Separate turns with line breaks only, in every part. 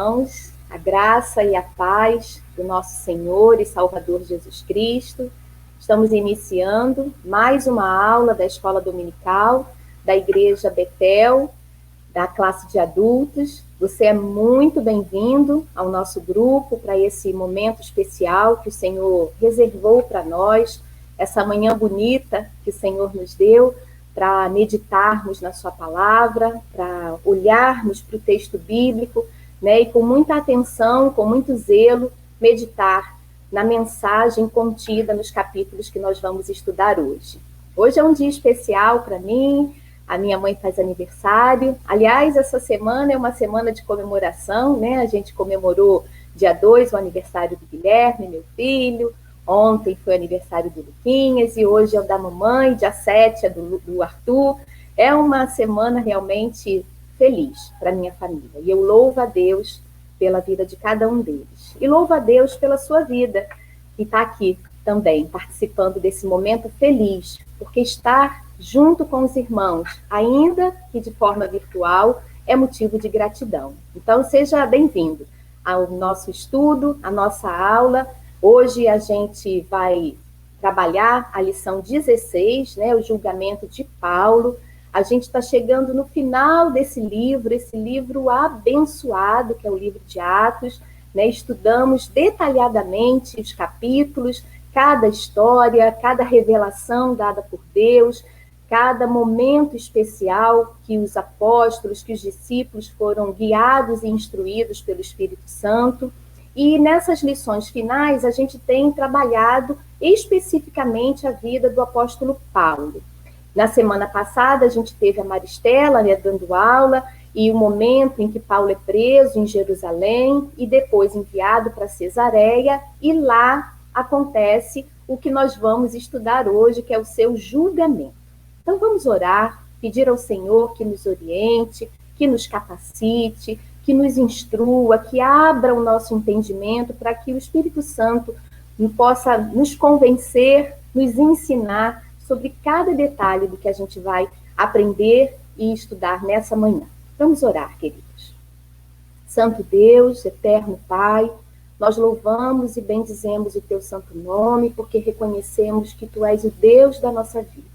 irmãos, a graça e a paz do nosso Senhor e Salvador Jesus Cristo. Estamos iniciando mais uma aula da Escola Dominical da Igreja Betel, da classe de adultos. Você é muito bem-vindo ao nosso grupo para esse momento especial que o Senhor reservou para nós, essa manhã bonita que o Senhor nos deu, para meditarmos na sua palavra, para olharmos para o texto bíblico, né, e com muita atenção, com muito zelo, meditar na mensagem contida nos capítulos que nós vamos estudar hoje. Hoje é um dia especial para mim, a minha mãe faz aniversário. Aliás, essa semana é uma semana de comemoração, né? A gente comemorou dia 2 o aniversário do Guilherme, meu filho. Ontem foi o aniversário do Luquinhas e hoje é o da mamãe, dia 7 é do Arthur. É uma semana realmente feliz para a minha família. E eu louvo a Deus pela vida de cada um deles. E louvo a Deus pela sua vida, que está aqui também, participando desse momento feliz, porque estar junto com os irmãos, ainda que de forma virtual, é motivo de gratidão. Então, seja bem-vindo ao nosso estudo, à nossa aula. Hoje a gente vai trabalhar a lição 16, né, o julgamento de Paulo. A gente está chegando no final desse livro, esse livro abençoado, que é o livro de Atos, né? Estudamos detalhadamente os capítulos, cada história, cada revelação dada por Deus, cada momento especial que os apóstolos, que os discípulos foram guiados e instruídos pelo Espírito Santo. E nessas lições finais, a gente tem trabalhado especificamente a vida do apóstolo Paulo. Na semana passada, a gente teve a Maristela, né, dando aula, e o momento em que Paulo é preso em Jerusalém e depois enviado para Cesareia, e lá acontece o que nós vamos estudar hoje, que é o seu julgamento. Então vamos orar, pedir ao Senhor que nos oriente, que nos capacite, que nos instrua, que abra o nosso entendimento para que o Espírito Santo possa nos convencer, nos ensinar sobre cada detalhe do que a gente vai aprender e estudar nessa manhã. Vamos orar, queridos. Santo Deus, eterno Pai, nós louvamos e bendizemos o teu santo nome, porque reconhecemos que tu és o Deus da nossa vida.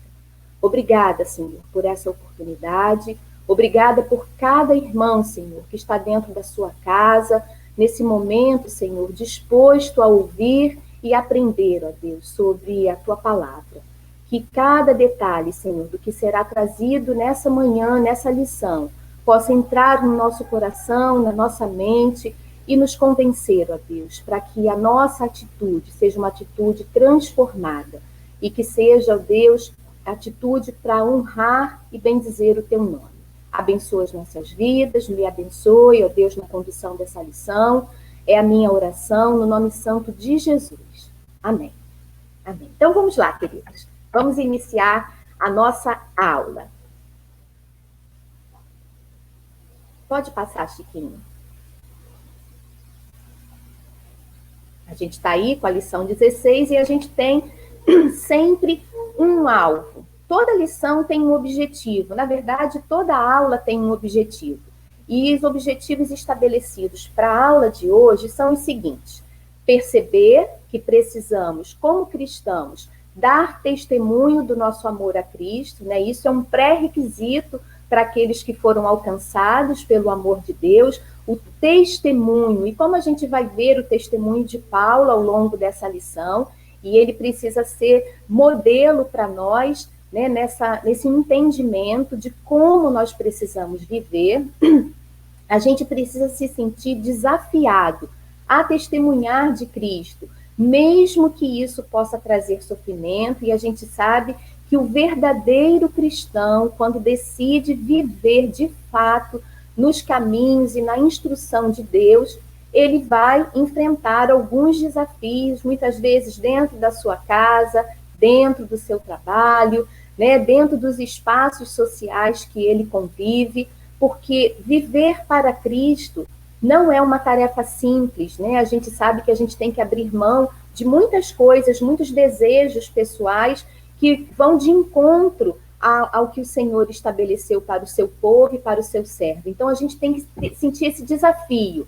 Obrigada, Senhor, por essa oportunidade. Obrigada por cada irmão, Senhor, que está dentro da sua casa, nesse momento, Senhor, disposto a ouvir e aprender, ó Deus, sobre a tua palavra. Que cada detalhe, Senhor, do que será trazido nessa manhã, nessa lição, possa entrar no nosso coração, na nossa mente e nos convencer, ó Deus, para que a nossa atitude seja uma atitude transformada e que seja, ó Deus, atitude para honrar e bendizer o teu nome. Abençoa as nossas vidas, me abençoe, ó Deus, na condução dessa lição. É a minha oração no nome santo de Jesus. Amém. Amém. Então vamos lá, queridos. Vamos iniciar a nossa aula. Pode passar, Chiquinho. A gente está aí com a lição 16 e a gente tem sempre um alvo. Toda lição tem um objetivo. Na verdade, toda aula tem um objetivo. E os objetivos estabelecidos para a aula de hoje são os seguintes: perceber que precisamos, como cristãos, dar testemunho do nosso amor a Cristo, né? Isso é um pré-requisito para aqueles que foram alcançados pelo amor de Deus, o testemunho. E como a gente vai ver o testemunho de Paulo ao longo dessa lição, e ele precisa ser modelo para nós, né, nesse entendimento de como nós precisamos viver, a gente precisa se sentir desafiado a testemunhar de Cristo, mesmo que isso possa trazer sofrimento, e a gente sabe que o verdadeiro cristão, quando decide viver de fato nos caminhos e na instrução de Deus, ele vai enfrentar alguns desafios, muitas vezes dentro da sua casa, dentro do seu trabalho, né, dentro dos espaços sociais que ele convive, porque viver para Cristo não é uma tarefa simples, né? A gente sabe que a gente tem que abrir mão de muitas coisas, muitos desejos pessoais que vão de encontro ao que o Senhor estabeleceu para o seu povo e para o seu servo. Então, a gente tem que sentir esse desafio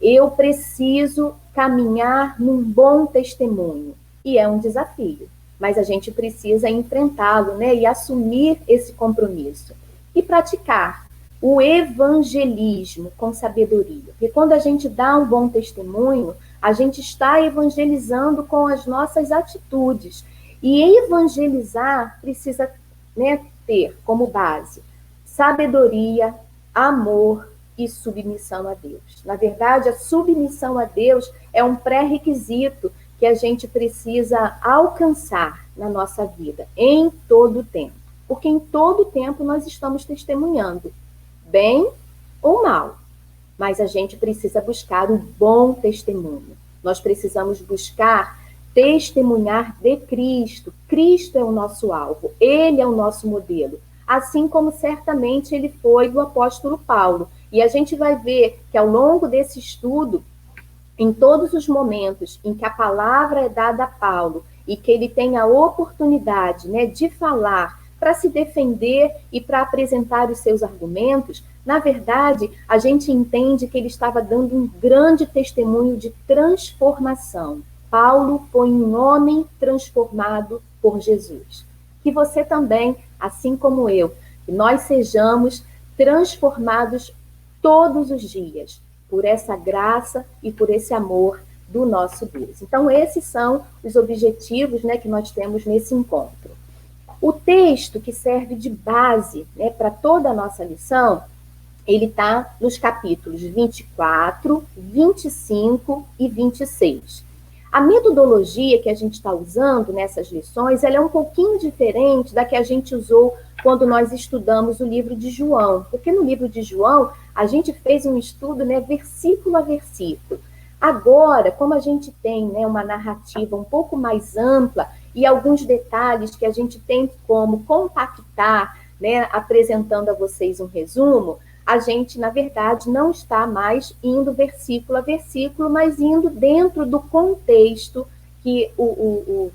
eu preciso caminhar num bom testemunho. E é um desafio, mas a gente precisa enfrentá-lo, né? E assumir esse compromisso. E praticar o evangelismo com sabedoria. Porque quando a gente dá um bom testemunho, a gente está evangelizando com as nossas atitudes. E evangelizar precisa, né, ter como base sabedoria, amor e submissão a Deus. Na verdade, a submissão a Deus é um pré-requisito que a gente precisa alcançar na nossa vida, em todo o tempo. Porque em todo o tempo nós estamos testemunhando, bem ou mal. Mas a gente precisa buscar o bom testemunho. Nós precisamos buscar testemunhar de Cristo. Cristo é o nosso alvo, ele é o nosso modelo. Assim como certamente ele foi do apóstolo Paulo. E a gente vai ver que ao longo desse estudo, em todos os momentos em que a palavra é dada a Paulo e que ele tem a oportunidade, né, de falar para se defender e para apresentar os seus argumentos, na verdade, a gente entende que ele estava dando um grande testemunho de transformação. Paulo foi um homem transformado por Jesus. Que você também, assim como eu, que nós sejamos transformados todos os dias por essa graça e por esse amor do nosso Deus. Então, esses são os objetivos, né, que nós temos nesse encontro. O texto que serve de base, né, para toda a nossa lição, ele está nos capítulos 24, 25 e 26. A metodologia que a gente está usando nessas lições, ela é um pouquinho diferente da que a gente usou quando nós estudamos o livro de João. Porque no livro de João, a gente fez um estudo, né, versículo a versículo. Agora, como a gente tem, né, uma narrativa um pouco mais ampla e alguns detalhes que a gente tem como compactar, né, apresentando a vocês um resumo, a gente, na verdade, não está mais indo versículo a versículo, mas indo dentro do contexto que o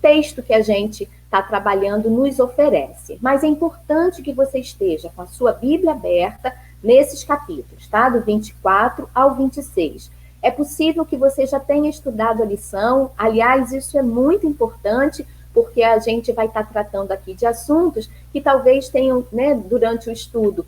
texto que a gente está trabalhando nos oferece. Mas é importante que você esteja com a sua Bíblia aberta nesses capítulos, tá? Do 24 ao 26. É possível que você já tenha estudado a lição, aliás, isso é muito importante, porque a gente vai estar tratando aqui de assuntos que talvez tenham, né, durante o estudo,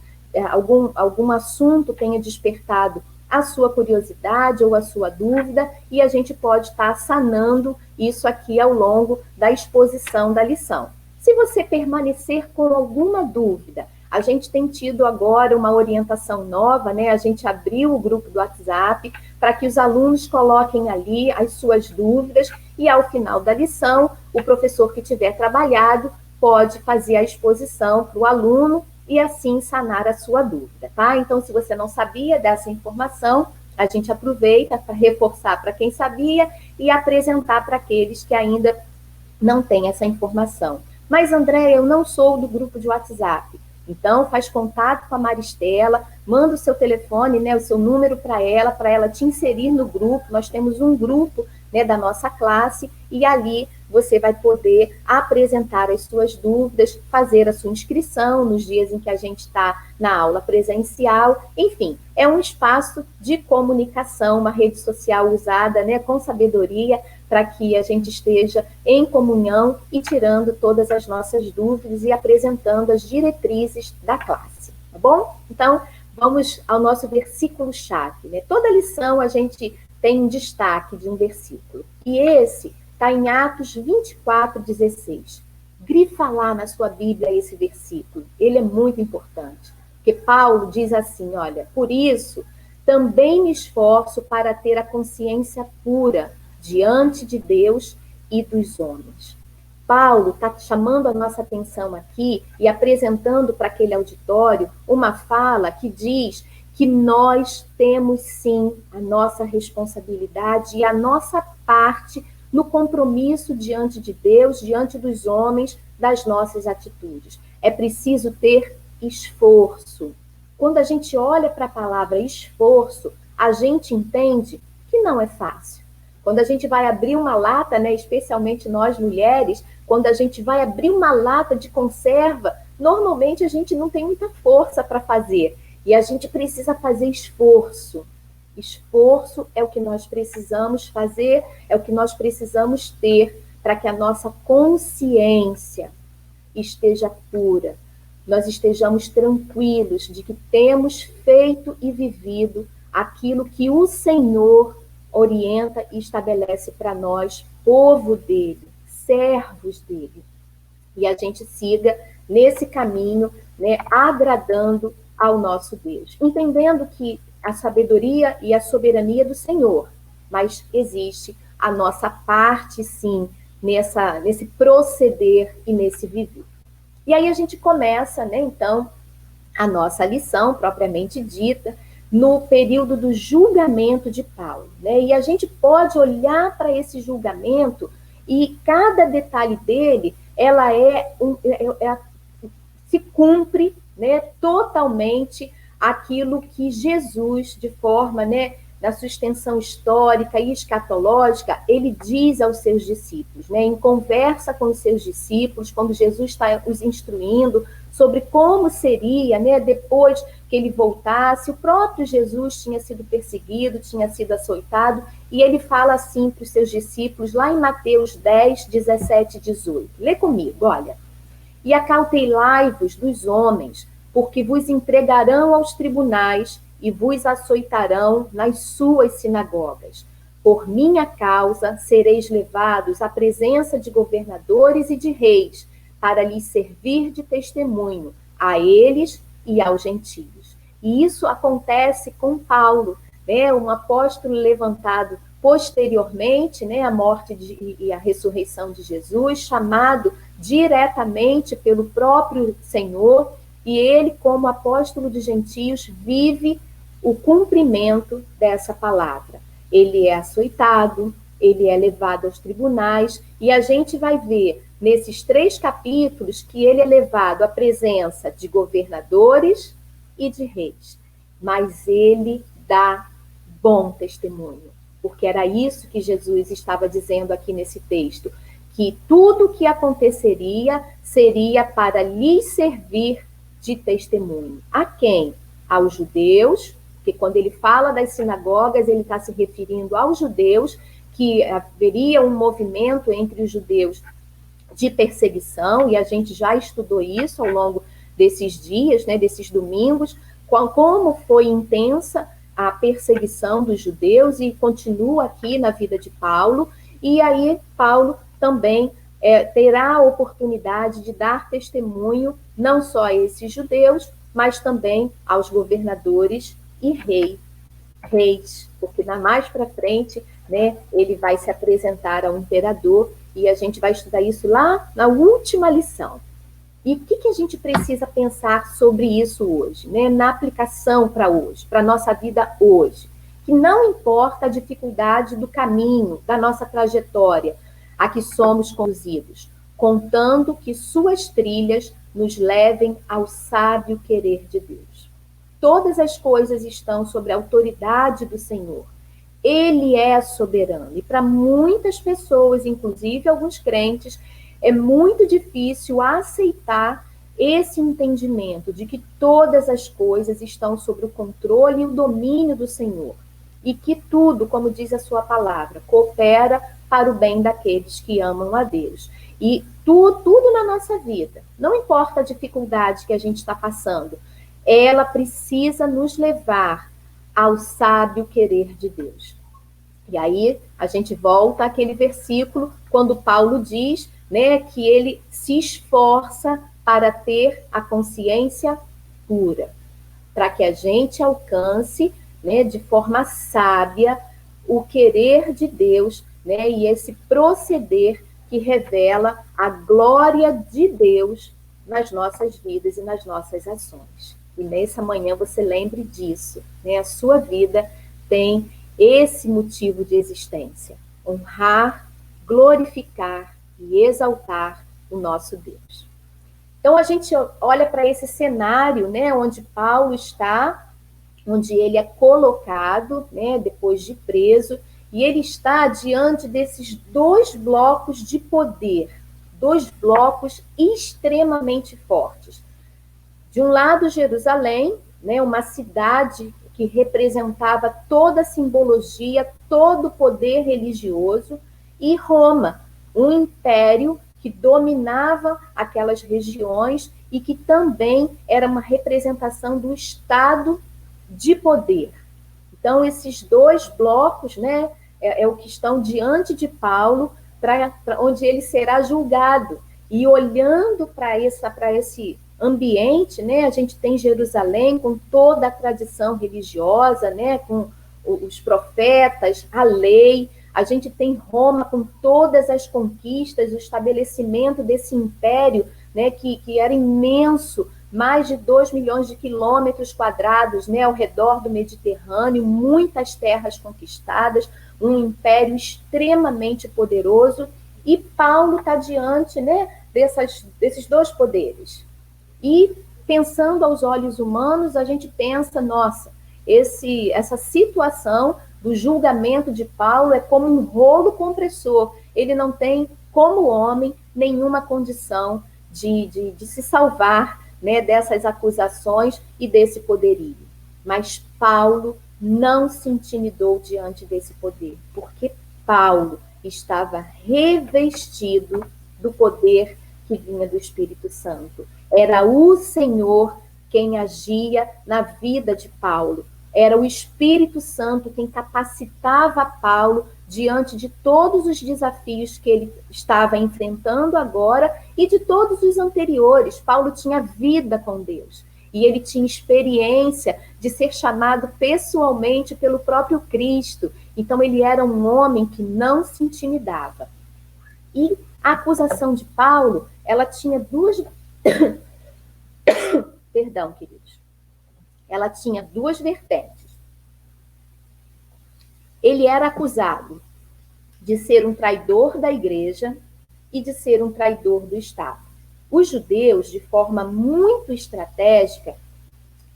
algum assunto tenha despertado a sua curiosidade ou a sua dúvida, e a gente pode estar sanando isso aqui ao longo da exposição da lição. Se você permanecer com alguma dúvida, a gente tem tido agora uma orientação nova, né? A gente abriu o grupo do WhatsApp para que os alunos coloquem ali as suas dúvidas e ao final da lição, o professor que tiver trabalhado pode fazer a exposição para o aluno e assim sanar a sua dúvida, tá? Então, se você não sabia dessa informação, a gente aproveita para reforçar para quem sabia e apresentar para aqueles que ainda não têm essa informação. Mas, André, eu não sou do grupo de WhatsApp. Então, faz contato com a Maristela, manda o seu telefone, né, o seu número para ela te inserir no grupo. Nós temos um grupo, né, da nossa classe, e ali você vai poder apresentar as suas dúvidas, fazer a sua inscrição nos dias em que a gente está na aula presencial. Enfim, é um espaço de comunicação, uma rede social usada, né, com sabedoria, para que a gente esteja em comunhão e tirando todas as nossas dúvidas e apresentando as diretrizes da classe, tá bom? Então, vamos ao nosso versículo-chave, né? Toda lição a gente tem um destaque de um versículo, e esse está em Atos 24, 16. Grifa lá na sua Bíblia esse versículo, ele é muito importante, porque Paulo diz assim, olha, por isso também me esforço para ter a consciência pura diante de Deus e dos homens. Paulo está chamando a nossa atenção aqui e apresentando para aquele auditório uma fala que diz que nós temos sim a nossa responsabilidade e a nossa parte no compromisso diante de Deus, diante dos homens, das nossas atitudes. É preciso ter esforço. Quando a gente olha para a palavra esforço, a gente entende que não é fácil. Quando a gente vai abrir uma lata, né, especialmente nós mulheres, quando a gente vai abrir uma lata de conserva, normalmente a gente não tem muita força para fazer. E a gente precisa fazer esforço. Esforço é o que nós precisamos fazer, é o que nós precisamos ter para que a nossa consciência esteja pura, nós estejamos tranquilos de que temos feito e vivido aquilo que o Senhor orienta e estabelece para nós, povo dele, servos dele. E a gente siga nesse caminho, né, agradando ao nosso Deus, entendendo que a sabedoria e a soberania do Senhor, mas existe a nossa parte, sim, nesse proceder e nesse viver. E aí a gente começa, né, então, a nossa lição, propriamente dita, no período do julgamento de Paulo, né? E a gente pode olhar para esse julgamento e cada detalhe dele, ela se cumpre, né, totalmente aquilo que Jesus, de forma, né, na sua extensão histórica e escatológica, ele diz aos seus discípulos, né, em conversa com os seus discípulos, quando Jesus está os instruindo sobre como seria, né, depois que ele voltasse. O próprio Jesus tinha sido perseguido, tinha sido açoitado, e ele fala assim para os seus discípulos, lá em Mateus 10, 17 e 18. Lê comigo, olha. E acautelai-vos dos homens, porque vos entregarão aos tribunais e vos açoitarão nas suas sinagogas. Por minha causa sereis levados à presença de governadores e de reis, para lhes servir de testemunho a eles e aos gentios. E isso acontece com Paulo, né, um apóstolo levantado posteriormente, né, à morte e à ressurreição de Jesus, chamado diretamente pelo próprio Senhor, e ele, como apóstolo de gentios, vive o cumprimento dessa palavra. Ele é açoitado, ele é levado aos tribunais, e a gente vai ver nesses 3 capítulos que ele é levado à presença de governadores e de reis. Mas ele dá bom testemunho, porque era isso que Jesus estava dizendo aqui nesse texto, que tudo o que aconteceria seria para lhes servir de testemunho. A quem? Aos judeus, porque quando ele fala das sinagogas, ele está se referindo aos judeus, que haveria um movimento entre os judeus de perseguição, e a gente já estudou isso ao longo desses dias, né, desses domingos, como foi intensa a perseguição dos judeus, e continua aqui na vida de Paulo, e aí Paulo também terá a oportunidade de dar testemunho não só a esses judeus, mas também aos governadores e reis, porque mais para frente, né, ele vai se apresentar ao imperador, e a gente vai estudar isso lá na última lição. E o que a gente precisa pensar sobre isso hoje, né, na aplicação para hoje, para a nossa vida hoje? Que não importa a dificuldade do caminho, da nossa trajetória, a que somos conduzidos, contando que suas trilhas nos levem ao sábio querer de Deus. Todas as coisas estão sob a autoridade do Senhor. Ele é soberano. E para muitas pessoas, inclusive alguns crentes, é muito difícil aceitar esse entendimento de que todas as coisas estão sob o controle e o domínio do Senhor. E que tudo, como diz a sua palavra, coopera para o bem daqueles que amam a Deus. E tudo na nossa vida, não importa a dificuldade que a gente está passando, ela precisa nos levar ao sábio querer de Deus. E aí a gente volta àquele versículo quando Paulo diz, né, que ele se esforça para ter a consciência pura, para que a gente alcance, né, de forma sábia o querer de Deus, né, e esse proceder que revela a glória de Deus nas nossas vidas e nas nossas ações. E nessa manhã você lembre disso, né? A sua vida tem esse motivo de existência: honrar, glorificar e exaltar o nosso Deus. Então a gente olha para esse cenário, né, onde Paulo está, onde ele é colocado, né, depois de preso, e ele está diante desses 2 blocos de poder, 2 blocos extremamente fortes. De um lado, Jerusalém, né, uma cidade que representava toda a simbologia, todo o poder religioso, e Roma, um império que dominava aquelas regiões e que também era uma representação do Estado de poder. Então, esses dois blocos, né, é o que estão diante de Paulo, para onde ele será julgado. E olhando para esse ambiente, né, a gente tem Jerusalém com toda a tradição religiosa, né, com os profetas, a lei. A gente tem Roma com todas as conquistas, o estabelecimento desse império, né, que era imenso, mais de 2 milhões de quilômetros quadrados, né, ao redor do Mediterrâneo, muitas terras conquistadas, um império extremamente poderoso, e Paulo está diante, né, desses dois poderes. E pensando aos olhos humanos, a gente pensa, nossa, essa situação do julgamento de Paulo é como um rolo compressor. Ele não tem, como homem, nenhuma condição de se salvar, né, dessas acusações e desse poderio. Mas Paulo não se intimidou diante desse poder, porque Paulo estava revestido do poder que vinha do Espírito Santo. Era o Senhor quem agia na vida de Paulo. Era o Espírito Santo quem capacitava Paulo diante de todos os desafios que ele estava enfrentando agora e de todos os anteriores. Paulo tinha vida com Deus e ele tinha experiência de ser chamado pessoalmente pelo próprio Cristo. Então ele era um homem que não se intimidava. E a acusação de Paulo, ela tinha duas... Perdão, queridos. Ela tinha duas vertentes. Ele era acusado de ser um traidor da igreja e de ser um traidor do Estado. Os judeus, de forma muito estratégica,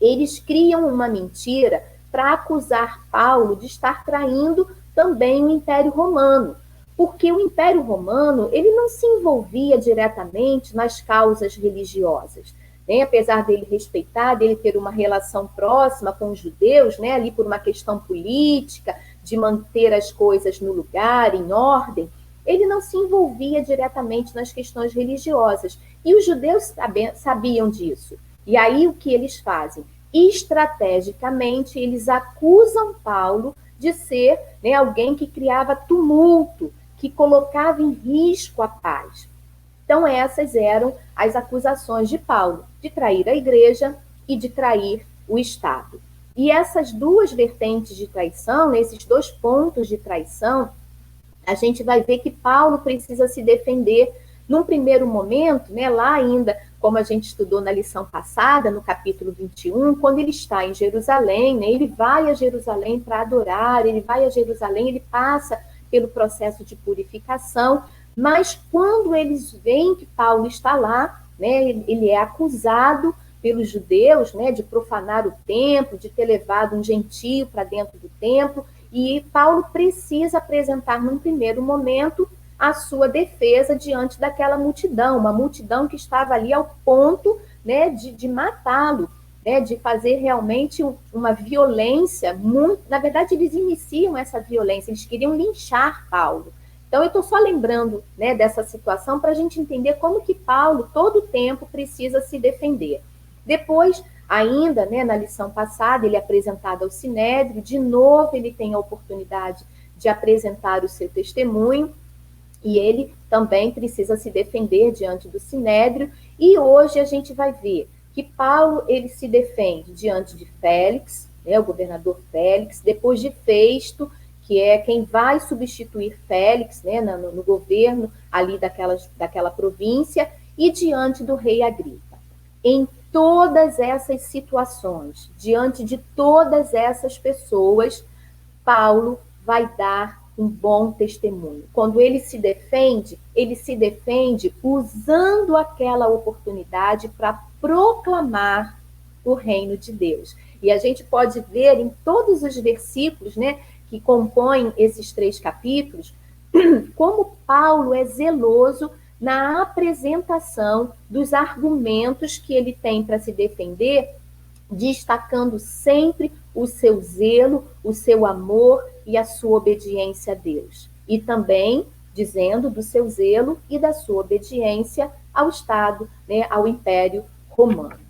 eles criam uma mentira para acusar Paulo de estar traindo também o Império Romano, porque o Império Romano ele não se envolvia diretamente nas causas religiosas. Né? Apesar dele respeitar, dele ter uma relação próxima com os judeus, né? Ali por uma questão política, de manter as coisas no lugar, em ordem, ele não se envolvia diretamente nas questões religiosas. E os judeus sabiam disso. E aí o que eles fazem? Estrategicamente, eles acusam Paulo de ser, né, alguém que criava tumulto, que colocava em risco a paz. Então, essas eram as acusações de Paulo, de trair a igreja e de trair o Estado. E essas duas vertentes de traição, esses dois pontos de traição, a gente vai ver que Paulo precisa se defender num primeiro momento, né, lá ainda, como a gente estudou na lição passada, no capítulo 21, quando ele está em Jerusalém, né, ele vai a Jerusalém para adorar, ele vai a Jerusalém, ele passa pelo processo de purificação, mas quando eles veem que Paulo está lá, né, ele é acusado pelos judeus, né, de profanar o templo, de ter levado um gentio para dentro do templo, e Paulo precisa apresentar, num primeiro momento, a sua defesa diante daquela multidão, uma multidão que estava ali ao ponto, né, de matá-lo, né, de fazer realmente uma violência muito... Na verdade, eles iniciam essa violência, eles queriam linchar Paulo. Então, eu estou só lembrando, né, dessa situação para a gente entender como que Paulo, todo o tempo, precisa se defender. Depois, ainda, né, na lição passada, ele é apresentado ao Sinédrio, de novo ele tem a oportunidade de apresentar o seu testemunho, e ele também precisa se defender diante do Sinédrio, e hoje a gente vai ver que Paulo, ele se defende diante de Félix, né, o governador Félix, depois de Festo, que é quem vai substituir Félix, né, no governo ali daquela província, e diante do rei Agripa. Em todas essas situações, diante de todas essas pessoas, Paulo vai dar um bom testemunho. Quando ele se defende usando aquela oportunidade para proclamar o reino de Deus. E a gente pode ver em todos os versículos, né, que compõem esses 3 capítulos, como Paulo é zeloso na apresentação dos argumentos que ele tem para se defender destacando sempre o seu zelo, o seu amor e a sua obediência a Deus. E também dizendo do seu zelo e da sua obediência ao Estado, né, ao Império Romano.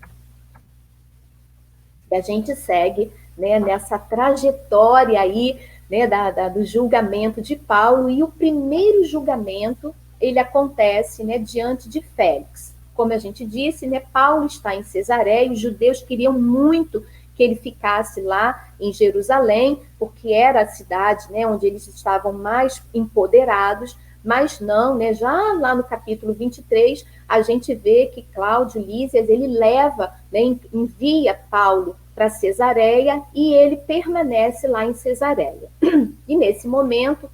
E a gente segue, né, nessa trajetória aí, né, do julgamento de Paulo, e o primeiro julgamento, ele acontece, né, diante de Félix. Como a gente disse, né, Paulo está em Cesareia, os judeus queriam muito que ele ficasse lá em Jerusalém, porque era a cidade, né, onde eles estavam mais empoderados, mas não, né, já lá no capítulo 23, a gente vê que Cláudio Lísias, ele leva, né, envia Paulo para Cesareia, e ele permanece lá em Cesareia. E nesse momento,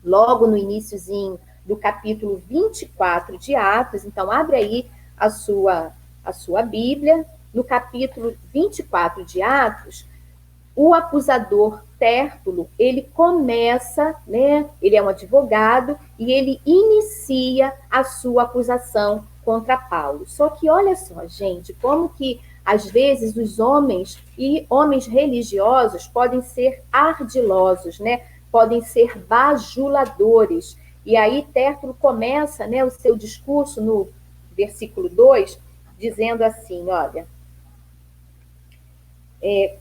logo no iniciozinho do capítulo 24 de Atos, então abre aí a sua Bíblia, no capítulo 24 de Atos, o acusador Tértulo, ele começa, né, ele é um advogado, e ele inicia a sua acusação contra Paulo. Só que olha só, gente, como que às vezes os homens e homens religiosos podem ser ardilosos, né? Podem ser bajuladores. E aí Tértulo começa, né, o seu discurso no versículo 2, dizendo assim, olha,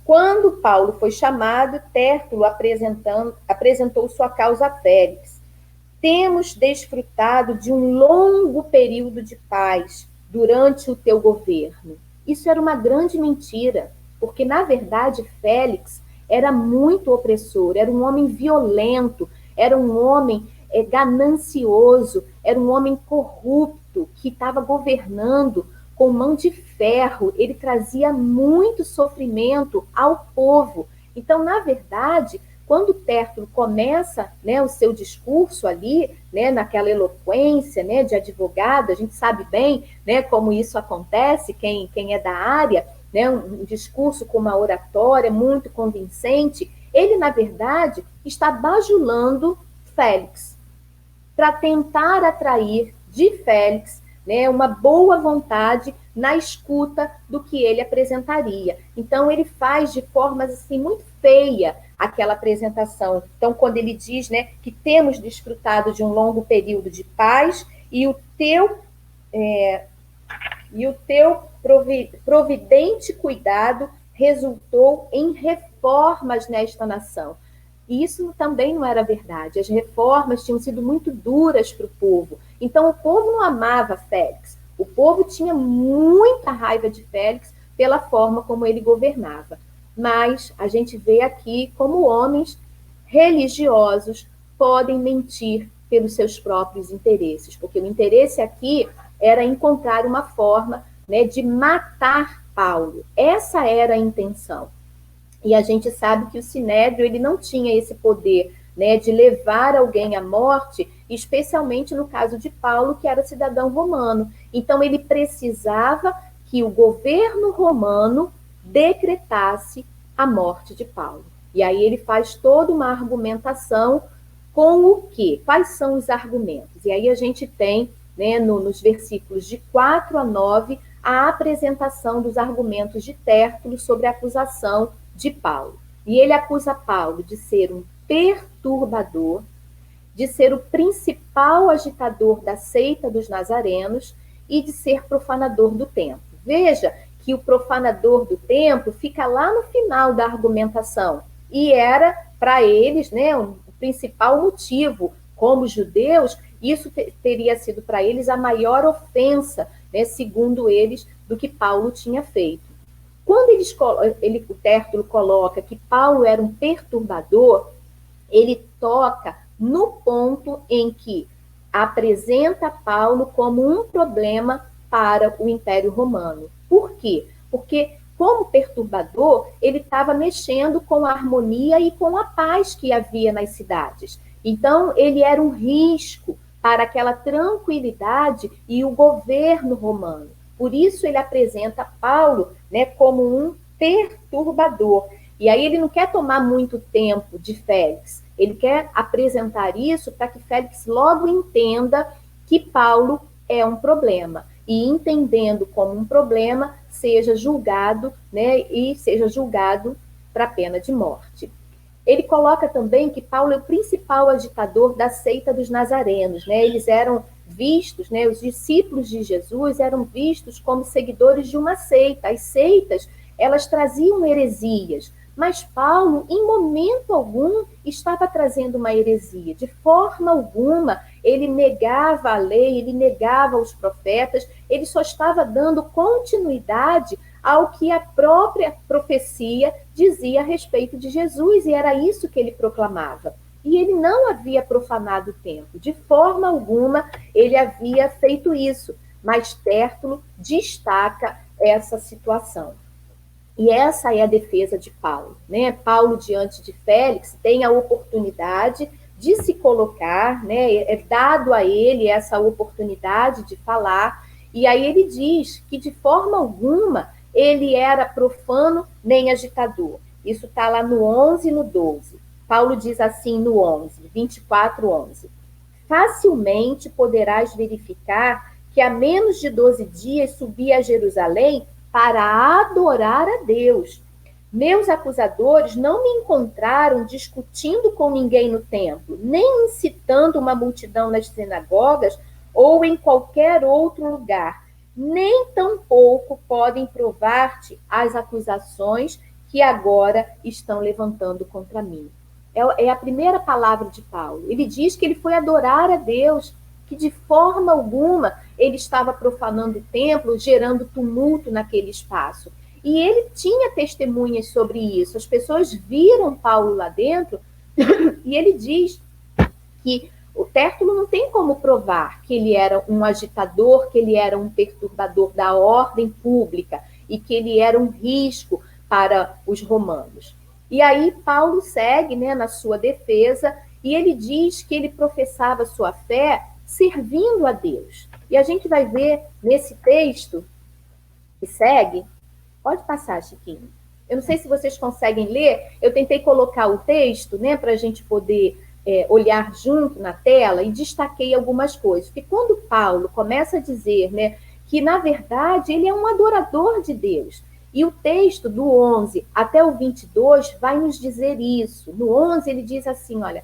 quando Paulo foi chamado, Tértulo apresentou sua causa a Félix. Temos desfrutado de um longo período de paz durante o teu governo. Isso era uma grande mentira, porque, na verdade, Félix era muito opressor, era um homem violento, era um homem ganancioso, era um homem corrupto que estava governando com mão de ferro, ele trazia muito sofrimento ao povo. Então, na verdade, quando Tértulo começa, né, o seu discurso ali, né, naquela eloquência, né, de advogado, a gente sabe bem, né, como isso acontece, quem é da área, né, um discurso com uma oratória muito convincente, ele, na verdade, está bajulando Félix, para tentar atrair de Félix, né, uma boa vontade na escuta do que ele apresentaria. Então, ele faz de forma assim, muito feia aquela apresentação. Então, quando ele diz, né, que temos desfrutado de um longo período de paz e o teu providente cuidado resultou em reformas nesta nação. E isso também não era verdade. As reformas tinham sido muito duras para o povo. Então, o povo não amava Félix. O povo tinha muita raiva de Félix pela forma como ele governava. Mas a gente vê aqui como homens religiosos podem mentir pelos seus próprios interesses, porque o interesse aqui era encontrar uma forma, né, de matar Paulo. Essa era a intenção. E a gente sabe que o Sinédrio ele não tinha esse poder, né, de levar alguém à morte, especialmente no caso de Paulo, que era cidadão romano. Então, ele precisava que o governo romano decretasse a morte de Paulo. E aí ele faz toda uma argumentação com o quê? Quais são os argumentos? E aí a gente tem, né, nos versículos de 4 a 9, a apresentação dos argumentos de Tértulo sobre a acusação de Paulo. E ele acusa Paulo de ser um perturbador, de ser o principal agitador da seita dos nazarenos e de ser profanador do templo. Veja que o profanador do templo fica lá no final da argumentação. E era, para eles, né, o principal motivo. Como judeus, isso teria sido para eles a maior ofensa, né, segundo eles, do que Paulo tinha feito. Quando o Tértulo coloca que Paulo era um perturbador, ele toca no ponto em que apresenta Paulo como um problema para o Império Romano. Por quê? Porque, como perturbador, ele estava mexendo com a harmonia e com a paz que havia nas cidades. Então, ele era um risco para aquela tranquilidade e o governo romano. Por isso, ele apresenta Paulo, né, como um perturbador. E aí ele não quer tomar muito tempo de Félix. Ele quer apresentar isso para que Félix logo entenda que Paulo é um problema. e entendendo como um problema, seja julgado, né, e seja julgado para a pena de morte. Ele coloca também que Paulo é o principal agitador da seita dos nazarenos, né? Eles eram vistos, né, os discípulos de Jesus eram vistos como seguidores de uma seita. As seitas, elas traziam heresias, mas Paulo, em momento algum, estava trazendo uma heresia. De forma alguma, ele negava a lei, ele negava os profetas, ele só estava dando continuidade ao que a própria profecia dizia a respeito de Jesus, e era isso que ele proclamava. E ele não havia profanado o templo, de forma alguma ele havia feito isso, mas Tértulo destaca essa situação. E essa é a defesa de Paulo, né? Paulo, diante de Félix, tem a oportunidade de se colocar, né? É dado a ele essa oportunidade de falar, e aí ele diz que de forma alguma ele era profano nem agitador. Isso está lá no 11 e no 12. Paulo diz assim no 11, 24, 11. Facilmente poderás verificar que há menos de 12 dias subi a Jerusalém para adorar a Deus. Meus acusadores não me encontraram discutindo com ninguém no templo, nem incitando uma multidão nas sinagogas ou em qualquer outro lugar. Nem tampouco podem provar-te as acusações que agora estão levantando contra mim. É a primeira palavra de Paulo. Ele diz que ele foi adorar a Deus, que de forma alguma ele estava profanando o templo, gerando tumulto naquele espaço. E ele tinha testemunhas sobre isso. As pessoas viram Paulo lá dentro e ele diz que o Tértulo não tem como provar que ele era um agitador, que ele era um perturbador da ordem pública e que ele era um risco para os romanos. E aí Paulo segue, né, na sua defesa, e ele diz que ele professava sua fé servindo a Deus. E a gente vai ver nesse texto que segue. Pode passar, Chiquinho. Eu não sei se vocês conseguem ler. Eu tentei colocar o texto, né, para a gente poder olhar junto na tela, e destaquei algumas coisas. Porque quando Paulo começa a dizer, né, que, na verdade, ele é um adorador de Deus. E o texto do 11 até o 22 vai nos dizer isso. No 11 ele diz assim, olha,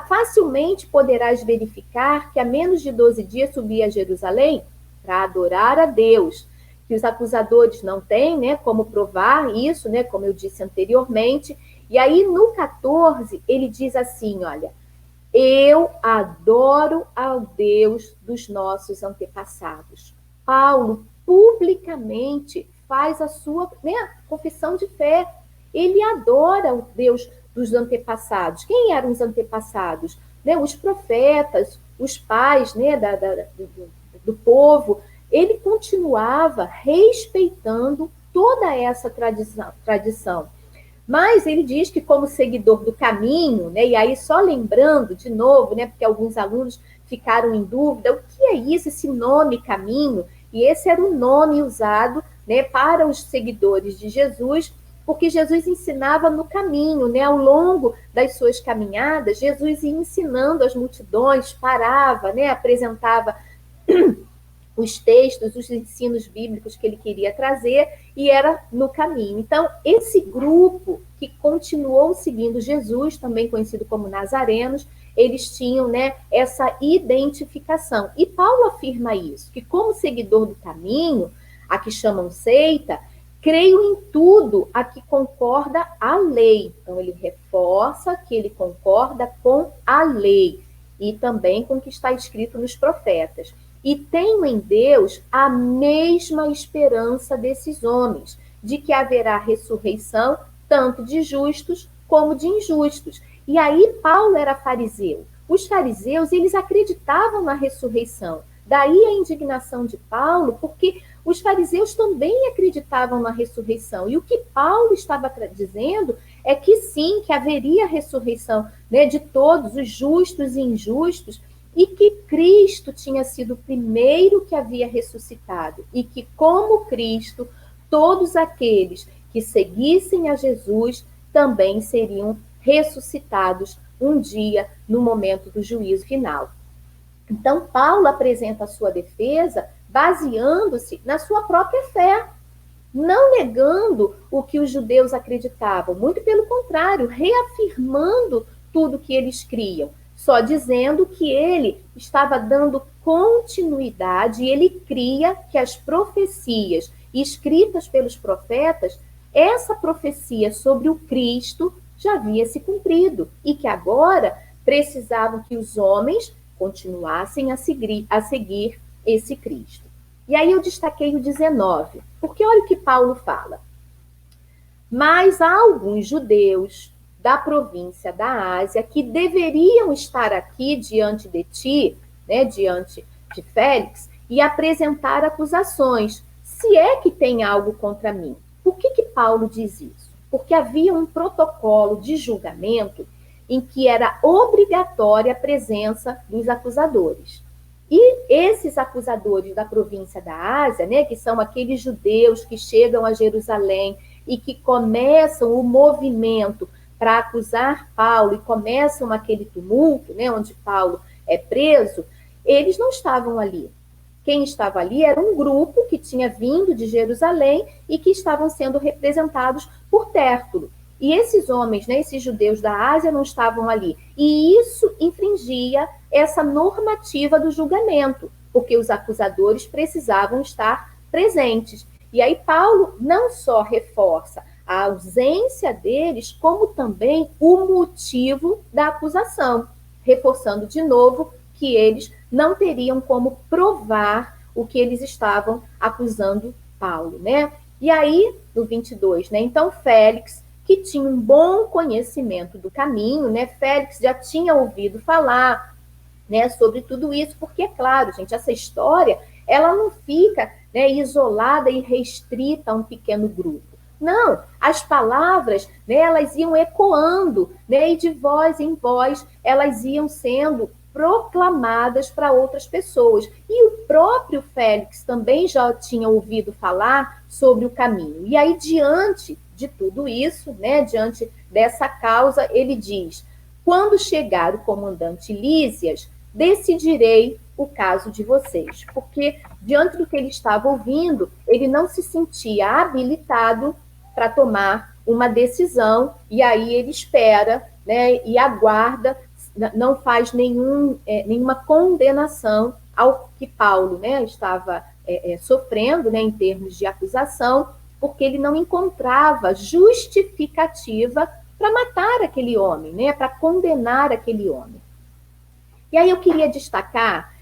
facilmente poderás verificar que há menos de 12 dias subi a Jerusalém para adorar a Deus, que os acusadores não têm, né, como provar isso, né, como eu disse anteriormente. E aí no 14 ele diz assim, olha, eu adoro ao Deus dos nossos antepassados. Paulo publicamente faz a sua, né, confissão de fé. Ele adora o Deus dos antepassados. Quem eram os antepassados? Né, os profetas, os pais, né, do povo. Ele continuava respeitando toda essa tradição. Mas ele diz que, como seguidor do caminho, né, e aí só lembrando de novo, né, porque alguns alunos ficaram em dúvida, o que é isso, esse nome caminho? E esse era um nome usado, né, para os seguidores de Jesus, porque Jesus ensinava no caminho, né, ao longo das suas caminhadas, Jesus ia ensinando as multidões, parava, né, apresentava os textos, os ensinos bíblicos que ele queria trazer, e era no caminho. Então, esse grupo que continuou seguindo Jesus, também conhecido como nazarenos, eles tinham, né, essa identificação. E Paulo afirma isso, que como seguidor do caminho, a que chamam seita, creio em tudo a que concorda a lei. Então, ele reforça que ele concorda com a lei e também com o que está escrito nos profetas. E tenho em Deus a mesma esperança desses homens, de que haverá ressurreição tanto de justos como de injustos. E aí Paulo era fariseu. Os fariseus, eles acreditavam na ressurreição. Daí a indignação de Paulo, porque os fariseus também acreditavam na ressurreição. E o que Paulo estava dizendo é que sim, que haveria ressurreição, né, de todos, os justos e injustos, e que Cristo tinha sido o primeiro que havia ressuscitado, e que, como Cristo, todos aqueles que seguissem a Jesus também seriam ressuscitados um dia no momento do juízo final. Então, Paulo apresenta a sua defesa baseando-se na sua própria fé, não negando o que os judeus acreditavam, muito pelo contrário, reafirmando tudo que eles criam, só dizendo que ele estava dando continuidade, e ele cria que as profecias escritas pelos profetas, essa profecia sobre o Cristo já havia se cumprido, e que agora precisavam que os homens continuassem a seguir esse Cristo. E aí eu destaquei o 19, porque olha o que Paulo fala. Mas há alguns judeus da província da Ásia que deveriam estar aqui diante de ti, né, diante de Félix, e apresentar acusações, se é que tem algo contra mim. Por que Paulo diz isso? Porque havia um protocolo de julgamento em que era obrigatória a presença dos acusadores. E esses acusadores da província da Ásia, né, que são aqueles judeus que chegam a Jerusalém e que começam o movimento para acusar Paulo e começam aquele tumulto, né, onde Paulo é preso, eles não estavam ali. Quem estava ali era um grupo que tinha vindo de Jerusalém e que estavam sendo representados por Tértulo. E esses homens, né, esses judeus da Ásia não estavam ali. E isso infringia essa normativa do julgamento, porque os acusadores precisavam estar presentes. E aí Paulo não só reforça a ausência deles, como também o motivo da acusação, reforçando de novo que eles não teriam como provar o que eles estavam acusando Paulo, né? E aí, no 22, né? Então, Félix, que tinha um bom conhecimento do caminho, né? Félix já tinha ouvido falar, né, sobre tudo isso, porque, é claro, gente, essa história, ela não fica, né, isolada e restrita a um pequeno grupo. Não, as palavras, né, elas iam ecoando, né, e de voz em voz, elas iam sendo proclamadas para outras pessoas. E o próprio Félix também já tinha ouvido falar sobre o caminho. E aí, diante de tudo isso, né, diante dessa causa, ele diz: quando chegar o comandante Lísias, decidirei o caso de vocês. Porque, diante do que ele estava ouvindo, ele não se sentia habilitado para tomar uma decisão, e aí ele espera, né, e aguarda, não faz nenhuma condenação ao que Paulo, né, estava sofrendo, né, em termos de acusação, porque ele não encontrava justificativa para matar aquele homem, né, para condenar aquele homem. E aí eu queria destacar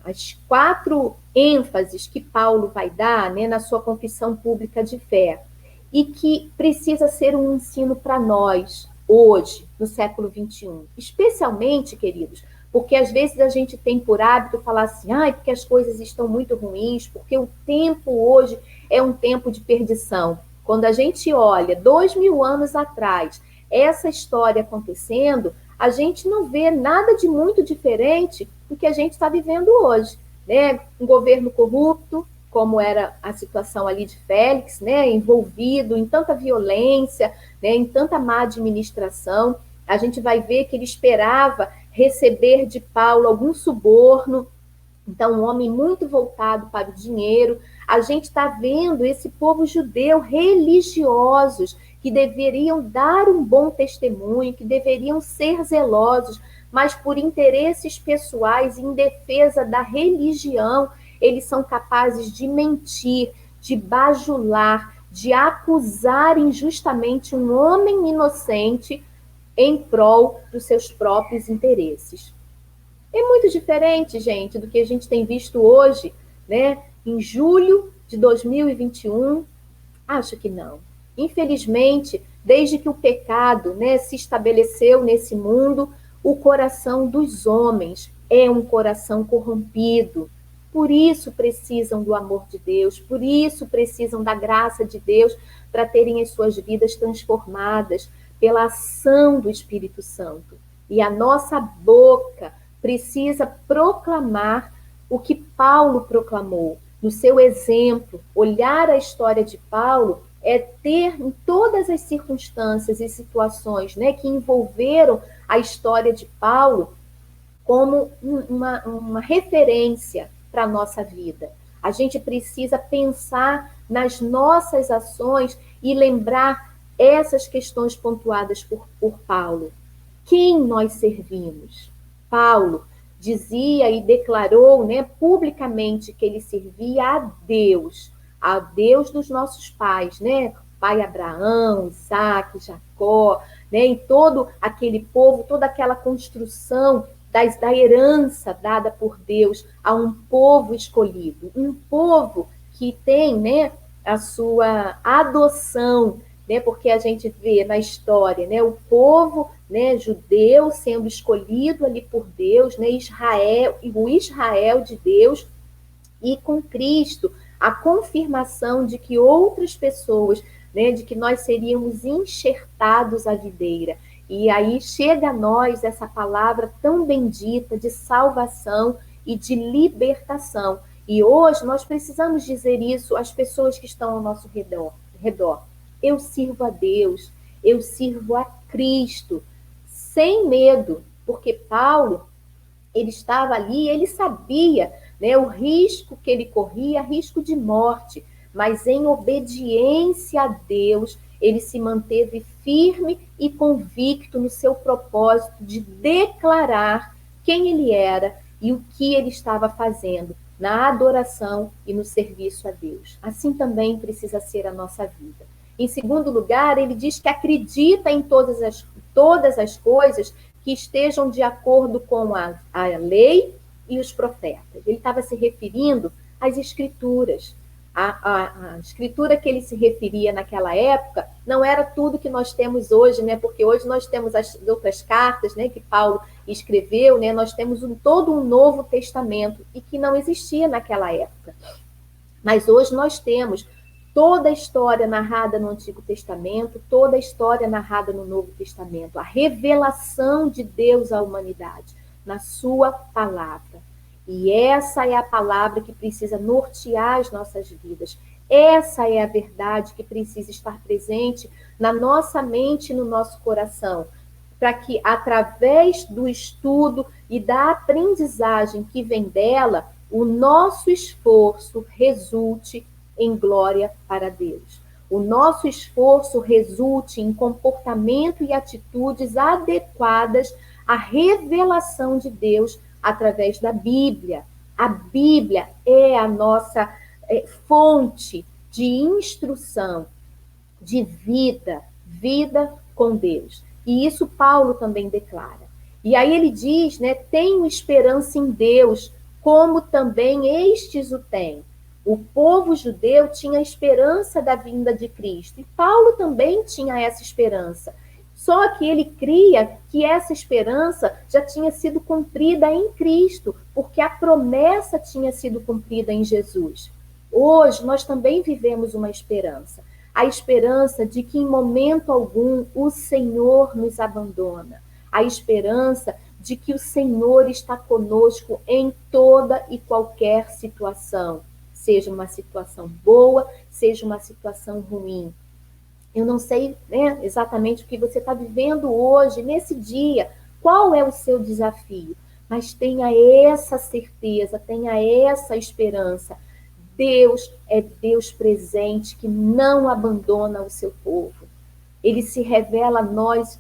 as 4 ênfases que Paulo vai dar, né, na sua confissão pública de fé, e que precisa ser um ensino para nós, hoje, no século XXI. Especialmente, queridos, porque às vezes a gente tem por hábito falar assim, porque as coisas estão muito ruins, porque o tempo hoje é um tempo de perdição. Quando a gente olha 2000 anos atrás, essa história acontecendo, a gente não vê nada de muito diferente do que a gente está vivendo hoje, né? Um governo corrupto, como era a situação ali de Félix, né? Envolvido em tanta violência, né? Em tanta má administração. A gente vai ver que ele esperava receber de Paulo algum suborno. Então, um homem muito voltado para o dinheiro. A gente está vendo esse povo judeu religiosos, que deveriam dar um bom testemunho, que deveriam ser zelosos, mas por interesses pessoais, em defesa da religião, eles são capazes de mentir, de bajular, de acusar injustamente um homem inocente em prol dos seus próprios interesses. É muito diferente, gente, do que a gente tem visto hoje, né? Em julho de 2021, acho que não. Infelizmente, desde que o pecado, né, se estabeleceu nesse mundo, o coração dos homens é um coração corrompido. Por isso precisam do amor de Deus, por isso precisam da graça de Deus para terem as suas vidas transformadas pela ação do Espírito Santo. E a nossa boca precisa proclamar o que Paulo proclamou. No seu exemplo, olhar a história de Paulo é ter em todas as circunstâncias e situações, né, que envolveram a história de Paulo como uma referência, para a nossa vida. A gente precisa pensar nas nossas ações e lembrar essas questões pontuadas por Paulo. Quem nós servimos? Paulo dizia e declarou, né, publicamente que ele servia a Deus dos nossos pais, né? Pai Abraão, Isaac, Jacó, né? E todo aquele povo, toda aquela construção da herança dada por Deus a um povo escolhido, um povo que tem, né, a sua adoção, né, porque a gente vê na história, né, o povo, né, judeu sendo escolhido ali por Deus, né, Israel, o Israel de Deus, e com Cristo a confirmação de que outras pessoas, né, de que nós seríamos enxertados à videira. E aí chega a nós essa palavra tão bendita de salvação e de libertação. E hoje nós precisamos dizer isso às pessoas que estão ao nosso redor. Eu sirvo a Deus, eu sirvo a Cristo, sem medo, porque Paulo, ele estava ali, ele sabia, né, o risco que ele corria, risco de morte, mas em obediência a Deus, ele se manteve firme e convicto no seu propósito de declarar quem ele era e o que ele estava fazendo na adoração e no serviço a Deus. Assim também precisa ser a nossa vida. Em segundo lugar, ele diz que acredita em todas as coisas que estejam de acordo com a lei e os profetas. Ele estava se referindo às escrituras. A escritura que ele se referia naquela época não era tudo que nós temos hoje, né? Porque hoje nós temos as outras cartas, né, que Paulo escreveu, né? Nós temos todo um Novo Testamento e que não existia naquela época. Mas hoje nós temos toda a história narrada no Antigo Testamento, toda a história narrada no Novo Testamento, a revelação de Deus à humanidade, na sua palavra. E essa é a palavra que precisa nortear as nossas vidas. Essa é a verdade que precisa estar presente na nossa mente e no nosso coração, para que, através do estudo e da aprendizagem que vem dela, o nosso esforço resulte em glória para Deus. O nosso esforço resulte em comportamento e atitudes adequadas à revelação de Deus através da Bíblia. A Bíblia é a nossa fonte de instrução, de vida com Deus. E isso Paulo também declara. E aí ele diz, né, tenho esperança em Deus, como também estes o têm. O povo judeu tinha a esperança da vinda de Cristo. E Paulo também tinha essa esperança. Só que ele cria que essa esperança já tinha sido cumprida em Cristo, porque a promessa tinha sido cumprida em Jesus. Hoje nós também vivemos uma esperança. A esperança de que em momento algum o Senhor nos abandona. A esperança de que o Senhor está conosco em toda e qualquer situação. Seja uma situação boa, seja uma situação ruim. Eu não sei, né, exatamente o que você está vivendo hoje, nesse dia, qual é o seu desafio, mas tenha essa certeza, tenha essa esperança. Deus é Deus presente, que não abandona o seu povo. Ele se revela a nós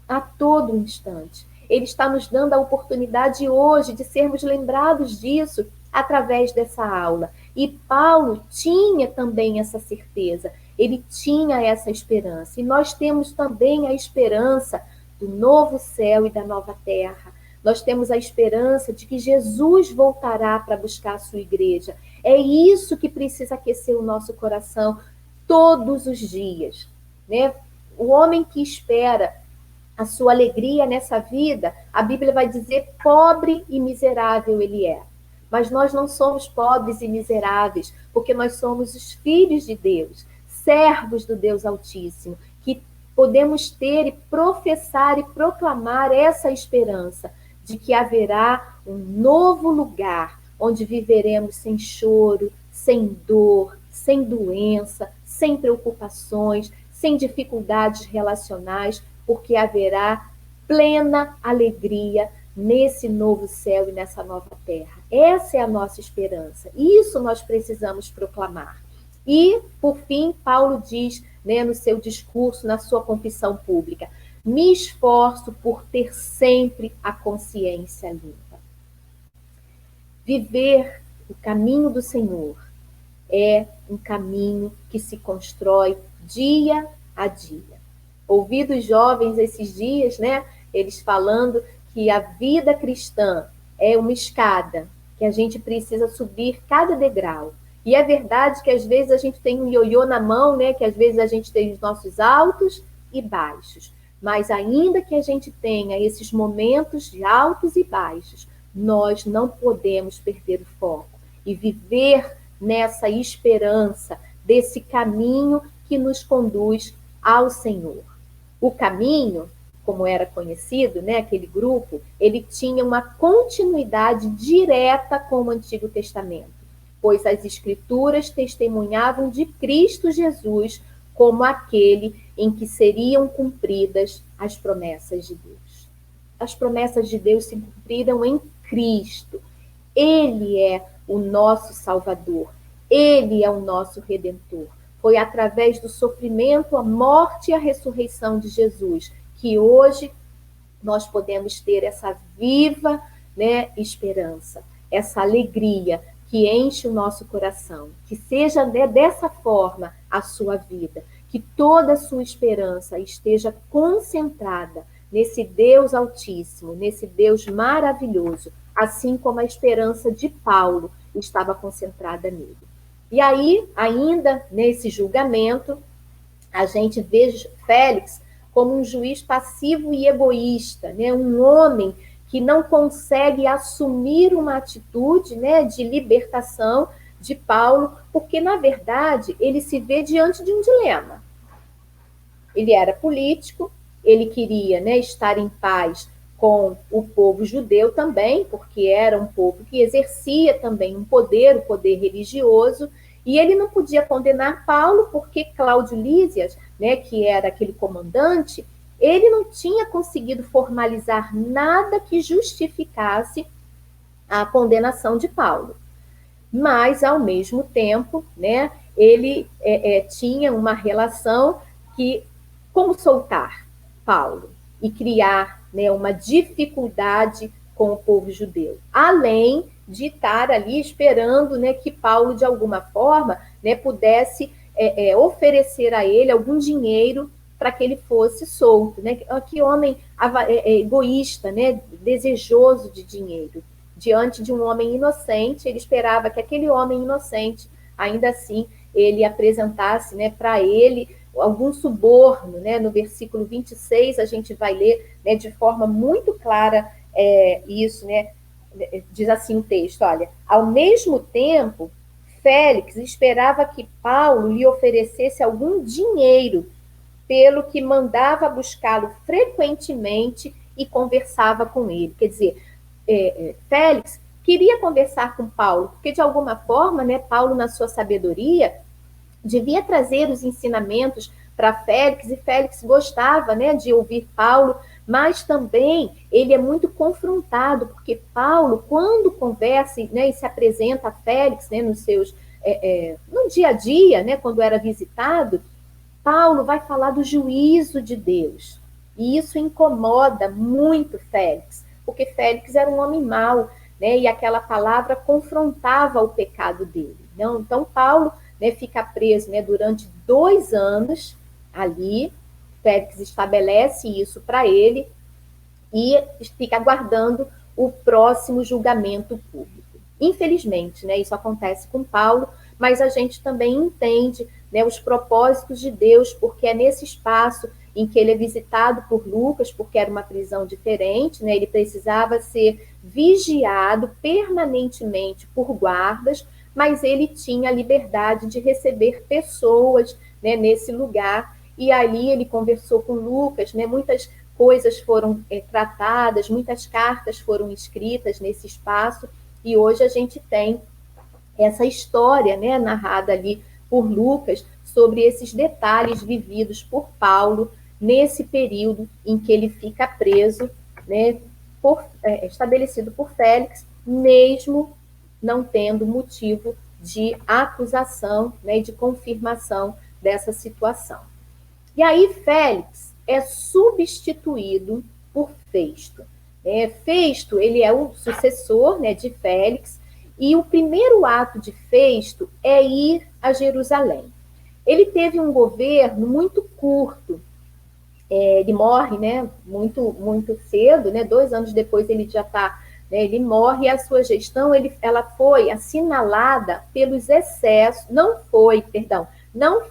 a todo instante. Ele está nos dando a oportunidade hoje de sermos lembrados disso através dessa aula. E Paulo tinha também essa certeza, ele tinha essa esperança. E nós temos também a esperança do novo céu e da nova terra. Nós temos a esperança de que Jesus voltará para buscar a sua igreja. É isso que precisa aquecer o nosso coração todos os dias, né? O homem que espera a sua alegria nessa vida, a Bíblia vai dizer pobre e miserável ele é. Mas nós não somos pobres e miseráveis, porque nós somos os filhos de Deus, servos do Deus Altíssimo, que podemos ter e professar e proclamar essa esperança de que haverá um novo lugar onde viveremos sem choro, sem dor, sem doença, sem preocupações, sem dificuldades relacionais, porque haverá plena alegria nesse novo céu e nessa nova terra. Essa é a nossa esperança. Isso nós precisamos proclamar. E, por fim, Paulo diz, né, no seu discurso, na sua confissão pública, me esforço por ter sempre a consciência limpa. Viver o caminho do Senhor é um caminho que se constrói dia a dia. Ouvi dos jovens esses dias, né, eles falando que a vida cristã é uma escada, que a gente precisa subir cada degrau. E é verdade que às vezes a gente tem um ioiô na mão, né, que às vezes a gente tem os nossos altos e baixos. Mas ainda que a gente tenha esses momentos de altos e baixos, nós não podemos perder o foco e viver nessa esperança, desse caminho que nos conduz ao Senhor. O caminho, como era conhecido, né, aquele grupo, ele tinha uma continuidade direta com o Antigo Testamento, pois as Escrituras testemunhavam de Cristo Jesus como aquele em que seriam cumpridas as promessas de Deus. As promessas de Deus se cumpriram em Cristo. Ele é o nosso Salvador. Ele é o nosso Redentor. Foi através do sofrimento, a morte e a ressurreição de Jesus que hoje nós podemos ter essa viva, né, esperança, essa alegria que enche o nosso coração. Que seja, né, dessa forma a sua vida, que toda a sua esperança esteja concentrada nesse Deus Altíssimo, nesse Deus maravilhoso, assim como a esperança de Paulo estava concentrada nele. E aí, ainda nesse julgamento, a gente vê Félix como um juiz passivo e egoísta, né? Um homem que não consegue assumir uma atitude, né, de libertação de Paulo, porque, na verdade, ele se vê diante de um dilema. Ele era político, ele queria, né, estar em paz com o povo judeu também, porque era um povo que exercia também um poder, o poder religioso, e ele não podia condenar Paulo, porque Cláudio Lísias, né, que era aquele comandante, ele não tinha conseguido formalizar nada que justificasse a condenação de Paulo. Mas, ao mesmo tempo, né, ele tinha uma relação que, como soltar Paulo e criar, né, uma dificuldade com o povo judeu, além de estar ali esperando, né, que Paulo, de alguma forma, né, pudesse oferecer a ele algum dinheiro para que ele fosse solto. Né? Que homem egoísta, né, desejoso de dinheiro. Diante de um homem inocente, ele esperava que aquele homem inocente, ainda assim, ele apresentasse, né, para ele algum suborno. Né? No versículo 26, a gente vai ler, né, de forma muito clara isso, né? Diz assim o texto, olha, ao mesmo tempo, Félix esperava que Paulo lhe oferecesse algum dinheiro, pelo que mandava buscá-lo frequentemente e conversava com ele. Quer dizer, Félix queria conversar com Paulo, porque de alguma forma, né, Paulo, na sua sabedoria, devia trazer os ensinamentos para Félix, e Félix gostava, né, de ouvir Paulo, mas também ele é muito confrontado, porque Paulo, quando conversa, né, e se apresenta a Félix, né, nos seus, no dia a dia, né, quando era visitado, Paulo vai falar do juízo de Deus. E isso incomoda muito Félix, porque Félix era um homem mau, né, e aquela palavra confrontava o pecado dele. Não? Então, Paulo, né, fica preso, né, durante 2 anos ali. Félix estabelece isso para ele e fica aguardando o próximo julgamento público. Infelizmente, né, isso acontece com Paulo, mas a gente também entende, né, os propósitos de Deus, porque é nesse espaço em que ele é visitado por Lucas, porque era uma prisão diferente, né, ele precisava ser vigiado permanentemente por guardas, mas ele tinha a liberdade de receber pessoas, né, nesse lugar, e ali ele conversou com Lucas, né, muitas coisas foram tratadas, muitas cartas foram escritas nesse espaço, e hoje a gente tem essa história, né, narrada ali por Lucas, sobre esses detalhes vividos por Paulo nesse período em que ele fica preso, né, estabelecido por Félix, mesmo não tendo motivo de acusação, né, e de confirmação dessa situação. E aí Félix é substituído por Festo. Festo, ele é o sucessor, né, de Félix, e o primeiro ato de Festo é ir a Jerusalém. Ele teve um governo muito curto, ele morre, né, muito cedo, né, 2 anos depois ele já está, né, ele morre, e a sua gestão, ela foi assinalada pelos excessos, não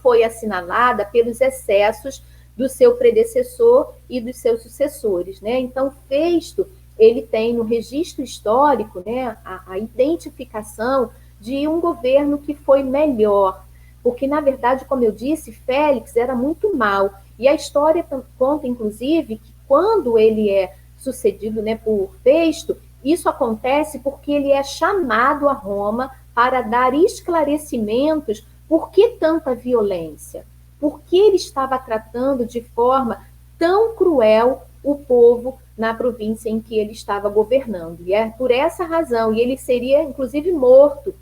foi assinalada pelos excessos do seu predecessor e dos seus sucessores, né? Então, Festo, ele tem no registro histórico, né, a identificação de um governo que foi melhor, porque, na verdade, como eu disse, Félix era muito mau, e a história conta, inclusive, que quando ele é sucedido, né, por Festo, isso acontece porque ele é chamado a Roma para dar esclarecimentos. Por que tanta violência? Por que ele estava tratando de forma tão cruel o povo na província em que ele estava governando? E é por essa razão, e ele seria, inclusive, morto,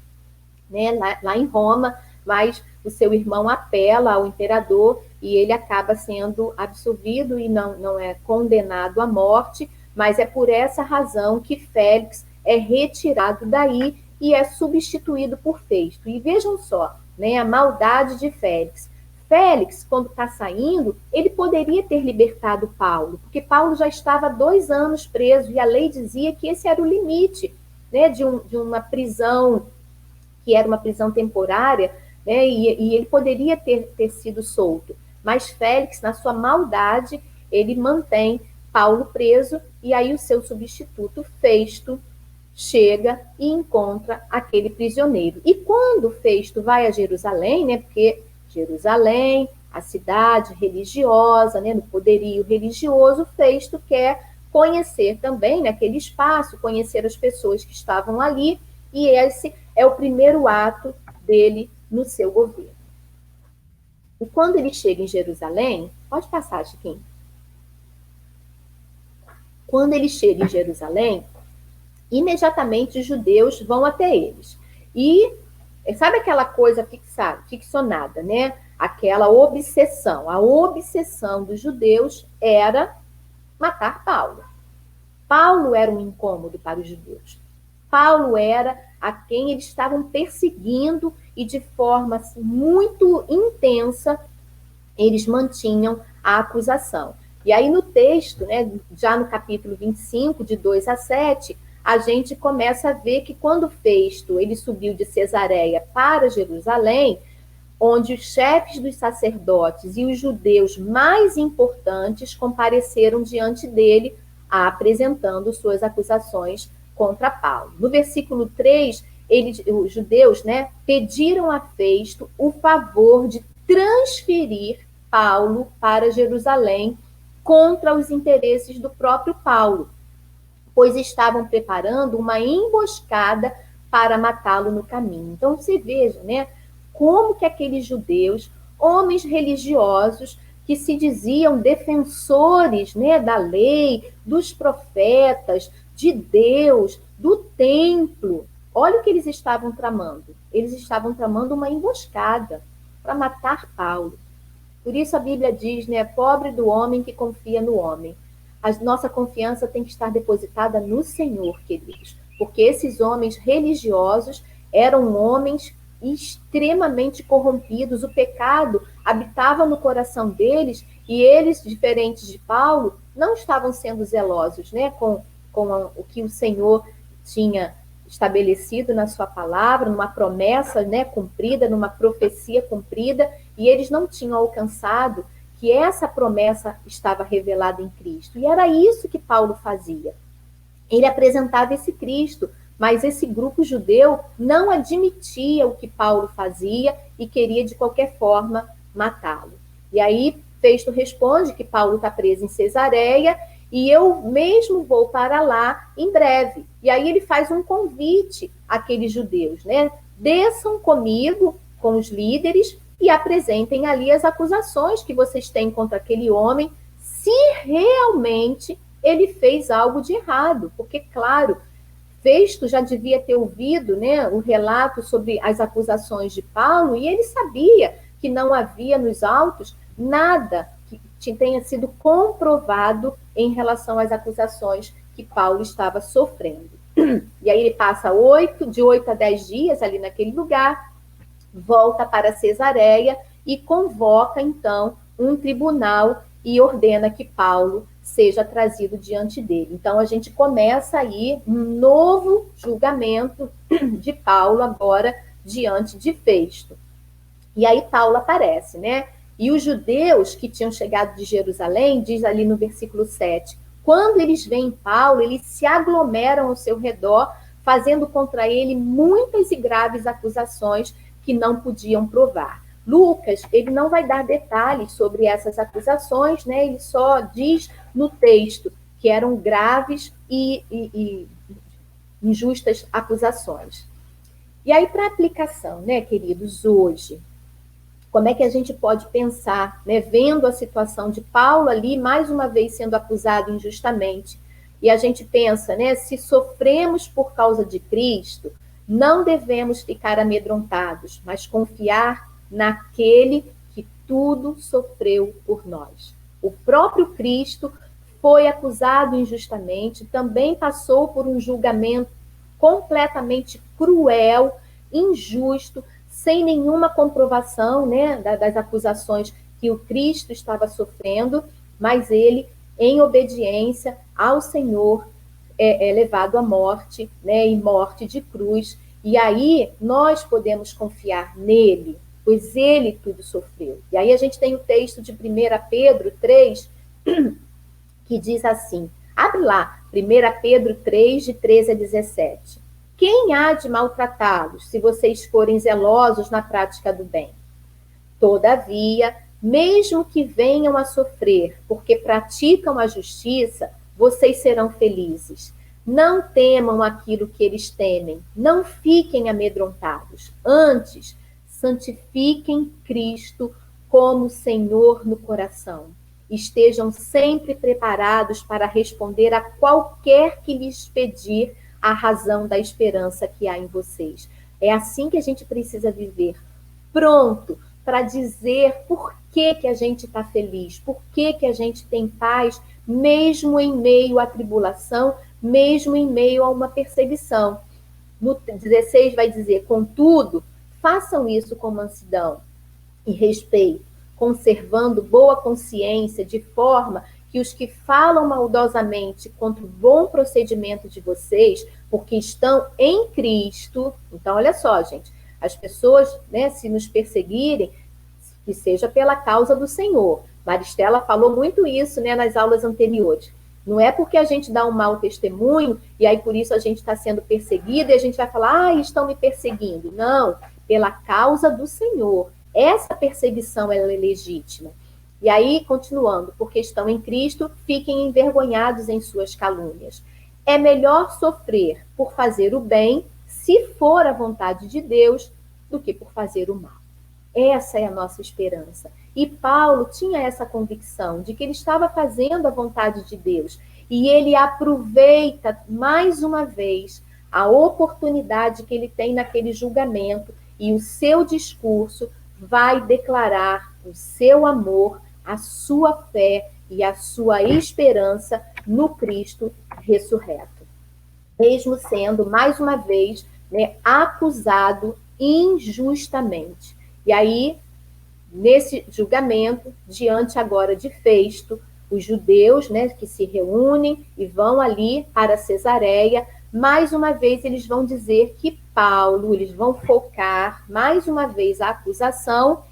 né, lá em Roma, mas o seu irmão apela ao imperador e ele acaba sendo absolvido e não é condenado à morte, mas é por essa razão que Félix é retirado daí e é substituído por Festo. E vejam só, né, a maldade de Félix. Félix, quando está saindo, ele poderia ter libertado Paulo, porque Paulo já estava 2 anos preso e a lei dizia que esse era o limite, né, de uma prisão que era uma prisão temporária, né, e ele poderia ter sido solto. Mas Félix, na sua maldade, ele mantém Paulo preso, e aí o seu substituto, Festo, chega e encontra aquele prisioneiro. E quando Festo vai a Jerusalém, né, porque Jerusalém, a cidade religiosa, né, no poderio religioso, Festo quer conhecer também, naquele espaço, conhecer as pessoas que estavam ali, e esse é o primeiro ato dele no seu governo. E quando ele chega em Jerusalém, pode passar, Chiquinho. Quando ele chega em Jerusalém, imediatamente os judeus vão até eles. E sabe aquela coisa ficcionada, né? Aquela obsessão. A obsessão dos judeus era matar Paulo. Paulo era um incômodo para os judeus. Paulo era a quem eles estavam perseguindo e de forma muito intensa eles mantinham a acusação. E aí no texto, né, já no capítulo 25, de 2 a 7, a gente começa a ver que quando Festo ele subiu de Cesareia para Jerusalém, onde os chefes dos sacerdotes e os judeus mais importantes compareceram diante dele, apresentando suas acusações contra Paulo. No versículo 3, os judeus, né, pediram a Festo o favor de transferir Paulo para Jerusalém contra os interesses do próprio Paulo, pois estavam preparando uma emboscada para matá-lo no caminho. Então, você veja, né, como que aqueles judeus, homens religiosos, que se diziam defensores, né, da lei, dos profetas, de Deus, do templo, olha o que eles estavam tramando. Eles estavam tramando uma emboscada para matar Paulo. Por isso a Bíblia diz, né, pobre do homem que confia no homem. A nossa confiança tem que estar depositada no Senhor, queridos, porque esses homens religiosos eram homens extremamente corrompidos, o pecado habitava no coração deles e eles, diferentes de Paulo, não estavam sendo zelosos, né, com o que o Senhor tinha estabelecido na sua palavra, numa promessa, né, cumprida, numa profecia cumprida, e eles não tinham alcançado que essa promessa estava revelada em Cristo. E era isso que Paulo fazia. Ele apresentava esse Cristo, mas esse grupo judeu não admitia o que Paulo fazia e queria, de qualquer forma, matá-lo. E aí, Festo responde que Paulo está preso em Cesareia e eu mesmo vou para lá em breve. E aí ele faz um convite àqueles judeus, né? Desçam comigo, com os líderes, e apresentem ali as acusações que vocês têm contra aquele homem, se realmente ele fez algo de errado, porque, claro, Festo já devia ter ouvido, né, o relato sobre as acusações de Paulo, e ele sabia que não havia nos autos nada que tenha sido comprovado em relação às acusações que Paulo estava sofrendo. E aí ele passa de 8 a 10 dias ali naquele lugar, volta para Cesareia e convoca, então, um tribunal e ordena que Paulo seja trazido diante dele. Então, a gente começa aí um novo julgamento de Paulo agora diante de Festo. E aí Paulo aparece, né? E os judeus que tinham chegado de Jerusalém, diz ali no versículo 7, quando eles veem Paulo, eles se aglomeram ao seu redor, fazendo contra ele muitas e graves acusações que não podiam provar. Lucas, ele não vai dar detalhes sobre essas acusações, né? Ele só diz no texto que eram graves e injustas acusações. E aí, para aplicação, né, queridos, hoje, como é que a gente pode pensar, né, vendo a situação de Paulo ali, mais uma vez sendo acusado injustamente, e a gente pensa, né, se sofremos por causa de Cristo, não devemos ficar amedrontados, mas confiar naquele que tudo sofreu por nós. O próprio Cristo foi acusado injustamente, também passou por um julgamento completamente cruel, injusto, sem nenhuma comprovação, né, das acusações que o Cristo estava sofrendo, mas ele, em obediência ao Senhor, é levado à morte, né, e morte de cruz. E aí nós podemos confiar nele, pois ele tudo sofreu. E aí a gente tem o texto de 1 Pedro 3, que diz assim, abre lá, 1 Pedro 3, de 13 a 17. Quem há de maltratá-los, se vocês forem zelosos na prática do bem? Todavia, mesmo que venham a sofrer, porque praticam a justiça, vocês serão felizes. Não temam aquilo que eles temem, não fiquem amedrontados. Antes, santifiquem Cristo como Senhor no coração. Estejam sempre preparados para responder a qualquer que lhes pedir a razão da esperança que há em vocês. É assim que a gente precisa viver, pronto para dizer por que a gente está feliz, por que a gente tem paz, mesmo em meio à tribulação, mesmo em meio a uma perseguição. No 16 vai dizer, contudo, façam isso com mansidão e respeito, conservando boa consciência, de forma que os que falam maldosamente contra o bom procedimento de vocês, porque estão em Cristo, então olha só, gente, as pessoas, né, se nos perseguirem, que seja pela causa do Senhor. Maristela falou muito isso, né, nas aulas anteriores. Não é porque a gente dá um mau testemunho e aí por isso a gente está sendo perseguido e a gente vai falar, estão me perseguindo. Não, pela causa do Senhor. Essa perseguição ela é legítima. E aí, continuando, porque estão em Cristo, fiquem envergonhados em suas calúnias. É melhor sofrer por fazer o bem, se for a vontade de Deus, do que por fazer o mal. Essa é a nossa esperança. E Paulo tinha essa convicção de que ele estava fazendo a vontade de Deus. E ele aproveita, mais uma vez, a oportunidade que ele tem naquele julgamento e o seu discurso vai declarar o seu amor, a sua fé e a sua esperança no Cristo ressurreto. Mesmo sendo, mais uma vez, né, acusado injustamente. E aí, nesse julgamento, diante agora de Festo, os judeus, né, que se reúnem e vão ali para Cesareia, mais uma vez eles vão dizer que Paulo, eles vão focar mais uma vez a acusação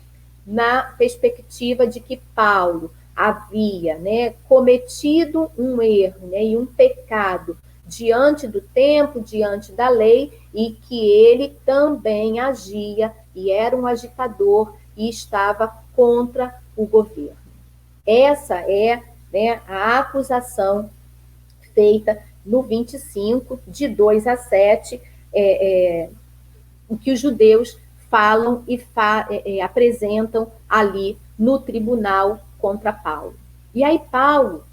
na perspectiva de que Paulo havia, né, cometido um erro, né, e um pecado diante do tempo, diante da lei, e que ele também agia e era um agitador e estava contra o governo. Essa é, né, a acusação feita no 25, de 2 a 7, o que os judeus falam e apresentam ali no tribunal contra Paulo. E aí Paulo,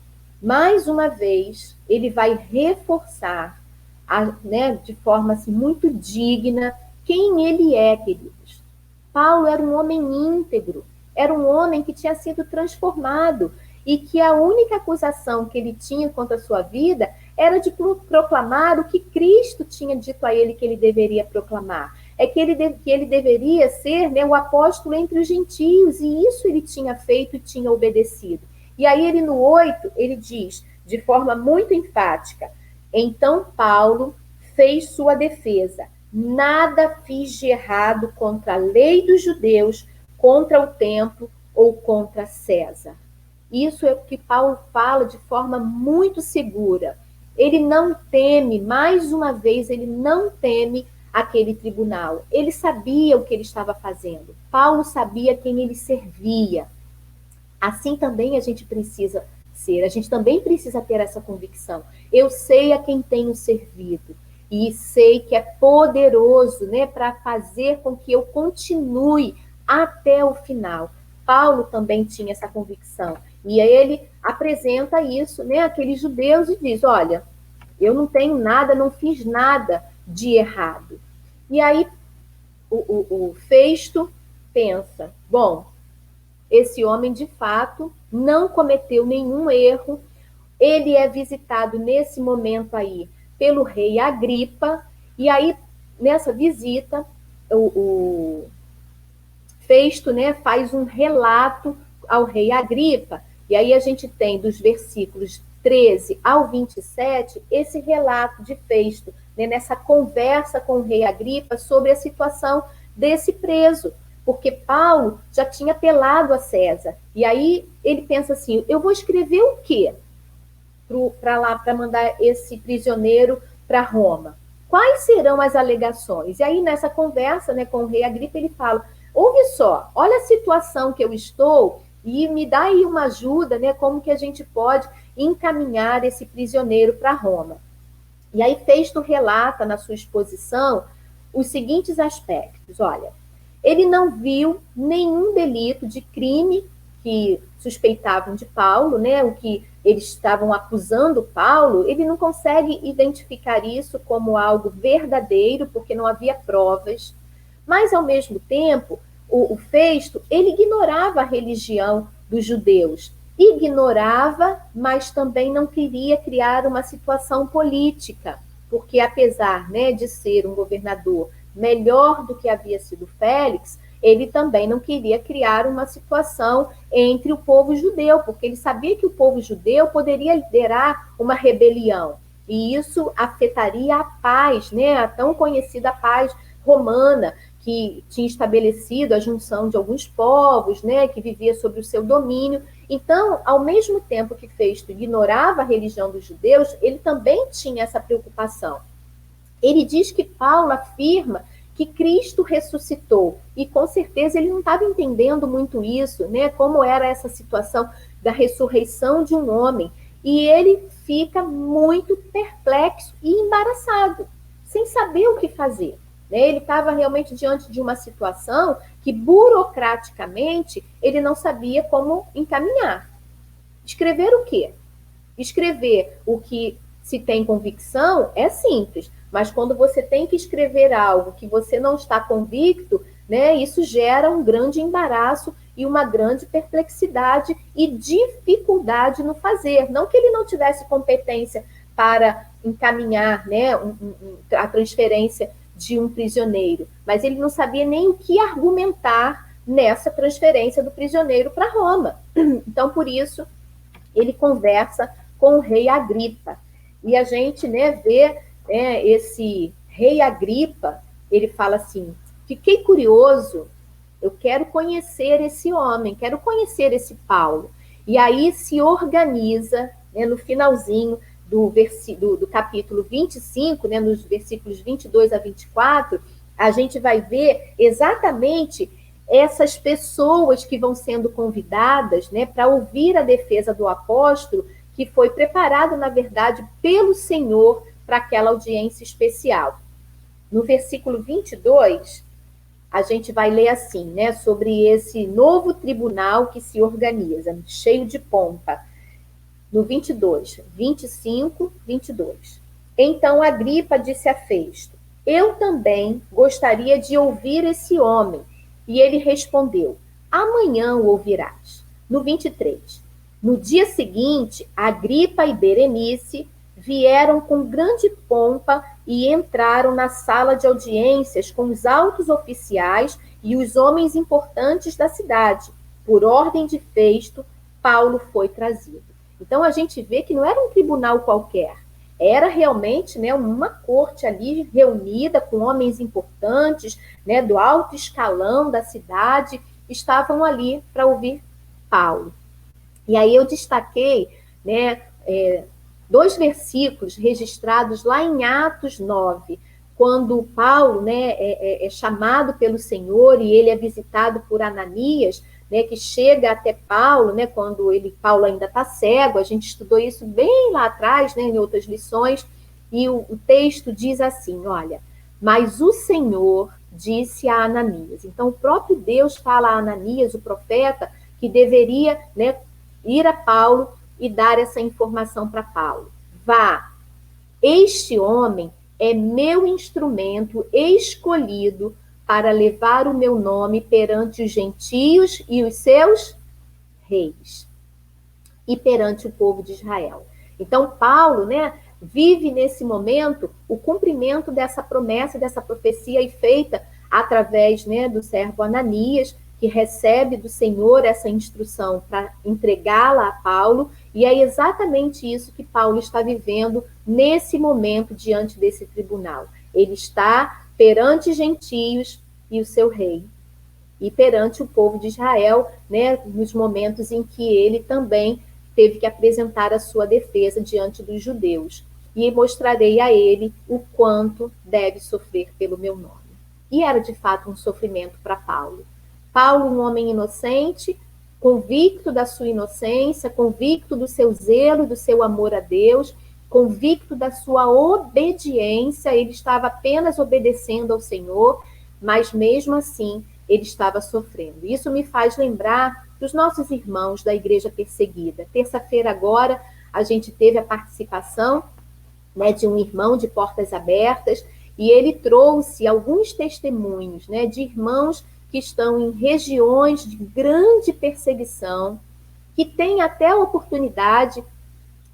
mais uma vez, ele vai reforçar, de forma assim, muito digna, quem ele é, queridos. Paulo era um homem íntegro, era um homem que tinha sido transformado e que a única acusação que ele tinha contra a sua vida era de proclamar o que Cristo tinha dito a ele que ele deveria proclamar. É que ele deveria ser, né, o apóstolo entre os gentios, e isso ele tinha feito e tinha obedecido. E aí ele no 8, ele diz, de forma muito enfática, então Paulo fez sua defesa. Nada fiz de errado contra a lei dos judeus, contra o templo ou contra César. Isso é o que Paulo fala de forma muito segura. Ele não teme, mais uma vez, ele não teme aquele tribunal. Ele sabia o que ele estava fazendo. Paulo sabia quem ele servia. Assim também a gente precisa ser, a gente também precisa ter essa convicção. Eu sei a quem tenho servido e sei que é poderoso, né, para fazer com que eu continue até o final. Paulo também tinha essa convicção. E aí ele apresenta isso, né, àqueles judeus e diz, olha, eu não tenho nada, não fiz nada de errado. E aí o Festo pensa, bom, esse homem, de fato, não cometeu nenhum erro. Ele é visitado nesse momento aí pelo rei Agripa. E aí, nessa visita, o Festo, né, faz um relato ao rei Agripa. E aí a gente tem, dos versículos 13 ao 27, esse relato de Festo, né, nessa conversa com o rei Agripa sobre a situação desse preso. Porque Paulo já tinha apelado a César. E aí ele pensa assim, eu vou escrever o quê para mandar esse prisioneiro para Roma? Quais serão as alegações? E aí nessa conversa, né, com o rei Agripa, ele fala, ouve só, olha a situação que eu estou e me dá aí uma ajuda, né, como que a gente pode encaminhar esse prisioneiro para Roma. E aí Festo relata na sua exposição os seguintes aspectos, olha, ele não viu nenhum delito de crime que suspeitavam de Paulo, né? O que eles estavam acusando Paulo, ele não consegue identificar isso como algo verdadeiro, porque não havia provas. Mas, ao mesmo tempo, o Festo, ele ignorava a religião dos judeus. Ignorava, mas também não queria criar uma situação política, porque apesar, né, de ser um governador melhor do que havia sido Félix, ele também não queria criar uma situação entre o povo judeu, porque ele sabia que o povo judeu poderia liderar uma rebelião, e isso afetaria a paz, né, a tão conhecida paz romana, que tinha estabelecido a junção de alguns povos, né, que vivia sob o seu domínio. Então, ao mesmo tempo que Festo ignorava a religião dos judeus, ele também tinha essa preocupação. Ele diz que Paulo afirma que Cristo ressuscitou, e com certeza ele não estava entendendo muito isso, né? Como era essa situação da ressurreição de um homem, e ele fica muito perplexo e embaraçado, sem saber o que fazer. Né? Ele estava realmente diante de uma situação que, burocraticamente, ele não sabia como encaminhar. Escrever o quê? Escrever o que se tem convicção é simples, mas quando você tem que escrever algo que você não está convicto, né, isso gera um grande embaraço e uma grande perplexidade e dificuldade no fazer. Não que ele não tivesse competência para encaminhar, né, a transferência de um prisioneiro, mas ele não sabia nem o que argumentar nessa transferência do prisioneiro para Roma. Então, por isso, ele conversa com o rei Agripa. E a gente, né, vê, né, esse rei Agripa, ele fala assim, fiquei curioso, eu quero conhecer esse homem, quero conhecer esse Paulo. E aí se organiza, né, no finalzinho do capítulo 25, né, nos versículos 22 a 24, a gente vai ver exatamente essas pessoas que vão sendo convidadas, né, para ouvir a defesa do apóstolo, que foi preparado, na verdade, pelo Senhor para aquela audiência especial. No versículo 22, a gente vai ler assim, né, sobre esse novo tribunal que se organiza, cheio de pompa. no 22, 25, 22. Então Agripa disse a Festo: eu também gostaria de ouvir esse homem. E ele respondeu: amanhã o ouvirás. No 23. No dia seguinte, Agripa e Berenice vieram com grande pompa e entraram na sala de audiências com os altos oficiais e os homens importantes da cidade. Por ordem de Festo, Paulo foi trazido. Então a gente vê que não era um tribunal qualquer, era realmente, né, uma corte ali reunida com homens importantes, né, do alto escalão da cidade, estavam ali para ouvir Paulo. E aí eu destaquei, né, dois versículos registrados lá em Atos 9, quando Paulo, né, é chamado pelo Senhor e ele é visitado por Ananias, né, que chega até Paulo, né, quando Paulo ainda está cego. A gente estudou isso bem lá atrás, né, em outras lições, e o texto diz assim, olha, mas o Senhor disse a Ananias. Então o próprio Deus fala a Ananias, o profeta, que deveria, né, ir a Paulo e dar essa informação para Paulo. Vá, este homem é meu instrumento escolhido para levar o meu nome perante os gentios e os seus reis, e perante o povo de Israel. Então, Paulo, né, vive nesse momento o cumprimento dessa promessa, dessa profecia aí feita através, né, do servo Ananias, que recebe do Senhor essa instrução para entregá-la a Paulo, e é exatamente isso que Paulo está vivendo nesse momento diante desse tribunal. Ele está perante gentios e o seu rei, e perante o povo de Israel, né, nos momentos em que ele também teve que apresentar a sua defesa diante dos judeus. E mostrarei a ele o quanto deve sofrer pelo meu nome. E era de fato um sofrimento para Paulo. Paulo, um homem inocente, convicto da sua inocência, convicto do seu zelo, do seu amor a Deus, convicto da sua obediência, ele estava apenas obedecendo ao Senhor, mas mesmo assim ele estava sofrendo. Isso me faz lembrar dos nossos irmãos da igreja perseguida. Terça-feira agora a gente teve a participação, né, de um irmão de Portas Abertas, e ele trouxe alguns testemunhos, né, de irmãos que estão em regiões de grande perseguição, que têm até a oportunidade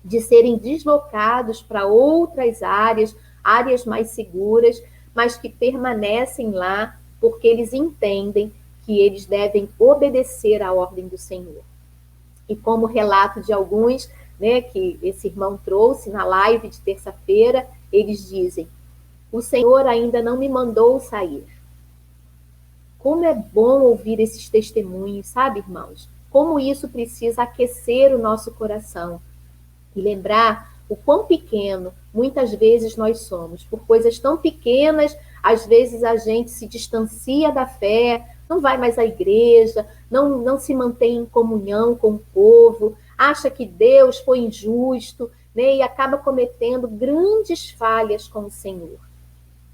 de serem deslocados para outras áreas, áreas mais seguras, mas que permanecem lá porque eles entendem que eles devem obedecer à ordem do Senhor. E como relato de alguns, né, que esse irmão trouxe na live de terça-feira, eles dizem: o Senhor ainda não me mandou sair. Como é bom ouvir esses testemunhos, sabe, irmãos? Como isso precisa aquecer o nosso coração e lembrar o quão pequeno muitas vezes nós somos. Por coisas tão pequenas, às vezes a gente se distancia da fé, não vai mais à igreja, não se mantém em comunhão com o povo, acha que Deus foi injusto, né, e acaba cometendo grandes falhas com o Senhor.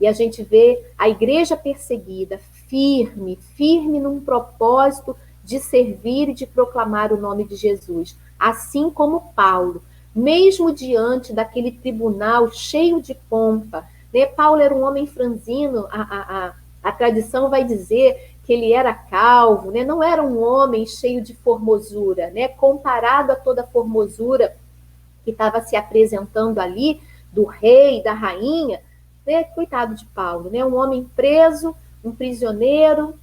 E a gente vê a igreja perseguida, firme num propósito de servir e de proclamar o nome de Jesus. Assim como Paulo, mesmo diante daquele tribunal cheio de pompa, né? Paulo era um homem franzino, a tradição vai dizer que ele era calvo, né? Não era um homem cheio de formosura, né? Comparado a toda a formosura que estava se apresentando ali, do rei, da rainha, né? Coitado de Paulo, né? Um homem preso, um prisioneiro,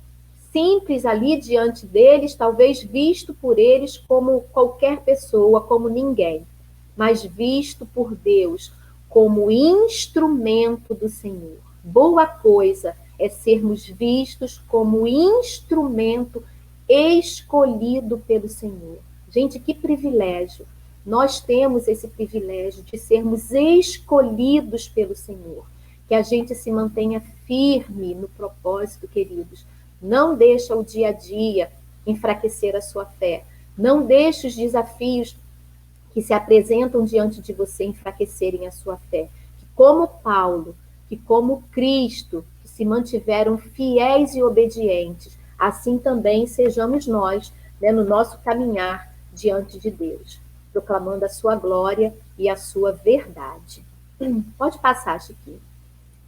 simples ali diante deles, talvez visto por eles como qualquer pessoa, como ninguém, mas visto por Deus como instrumento do Senhor. Boa coisa é sermos vistos como instrumento escolhido pelo Senhor. Gente, que privilégio! Nós temos esse privilégio de sermos escolhidos pelo Senhor. Que a gente se mantenha firme no propósito, queridos. Não deixa o dia a dia enfraquecer a sua fé. Não deixe os desafios que se apresentam diante de você enfraquecerem a sua fé. Que como Paulo, que como Cristo, que se mantiveram fiéis e obedientes, assim também sejamos nós, né, no nosso caminhar diante de Deus. proclamando a sua glória e a sua verdade. Pode passar, Chiquinho.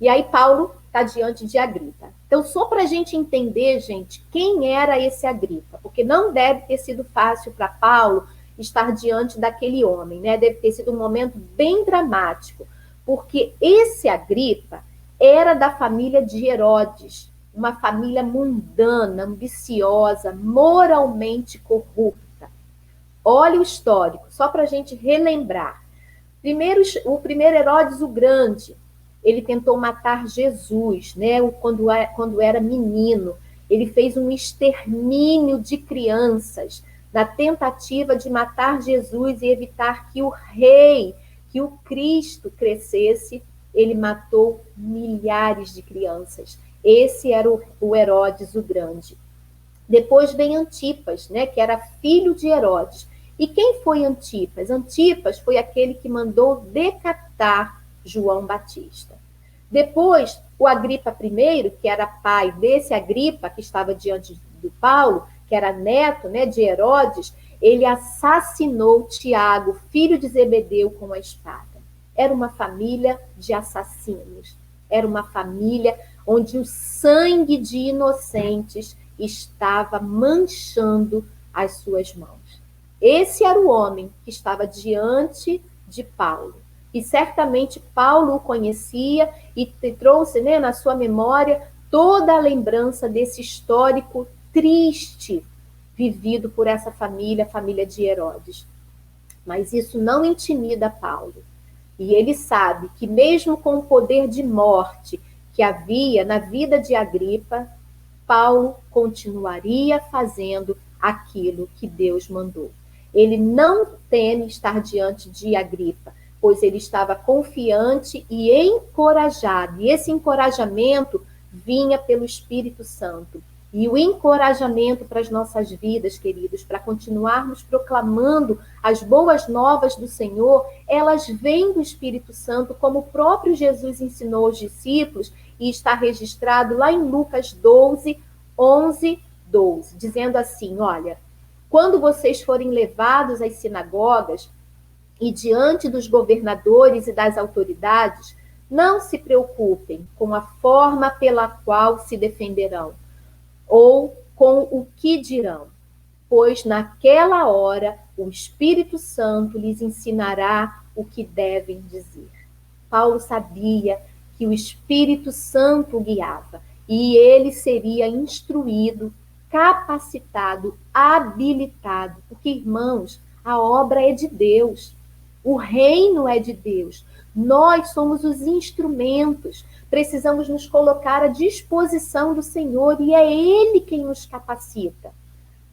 E aí Paulo está diante de Agripa. Então, só para a gente entender, gente, quem era esse Agripa, porque não deve ter sido fácil para Paulo estar diante daquele homem, né? Deve ter sido um momento bem dramático, porque esse Agripa era da família de Herodes, uma família mundana, ambiciosa, moralmente corrupta. Olha o histórico, só para a gente relembrar. O primeiro Herodes o Grande, ele tentou matar Jesus, né? Quando era menino. Ele fez um extermínio de crianças, na tentativa de matar Jesus e evitar que o rei, que o Cristo crescesse. Ele matou milhares de crianças. Esse era o Herodes o Grande. Depois vem Antipas, né, que era filho de Herodes. E quem foi Antipas? Antipas foi aquele que mandou decapitar João Batista. Depois, o Agripa I, que era pai desse Agripa, que estava diante do Paulo, que era neto, né, de Herodes, ele assassinou Tiago, filho de Zebedeu, com a espada. Era uma família de assassinos. Era uma família onde o sangue de inocentes estava manchando as suas mãos. Esse era o homem que estava diante de Paulo. E certamente Paulo o conhecia e trouxe, né, na sua memória toda a lembrança desse histórico triste vivido por essa família, a família de Herodes. Mas isso não intimida Paulo. E ele sabe que mesmo com o poder de morte que havia na vida de Agripa, Paulo continuaria fazendo aquilo que Deus mandou. Ele não teme estar diante de Agripa, pois ele estava confiante e encorajado. E esse encorajamento vinha pelo Espírito Santo. E o encorajamento para as nossas vidas, queridos, para continuarmos proclamando as boas novas do Senhor, elas vêm do Espírito Santo, como o próprio Jesus ensinou aos discípulos, e está registrado lá em Lucas 12, 11, 12, dizendo assim, olha, quando vocês forem levados às sinagogas e diante dos governadores e das autoridades, não se preocupem com a forma pela qual se defenderão, ou com o que dirão, pois naquela hora o Espírito Santo lhes ensinará o que devem dizer. Paulo sabia que o Espírito Santo o guiava e ele seria instruído, capacitado, habilitado, porque, irmãos, a obra é de Deus, o reino é de Deus, nós somos os instrumentos, precisamos nos colocar à disposição do Senhor e é Ele quem nos capacita.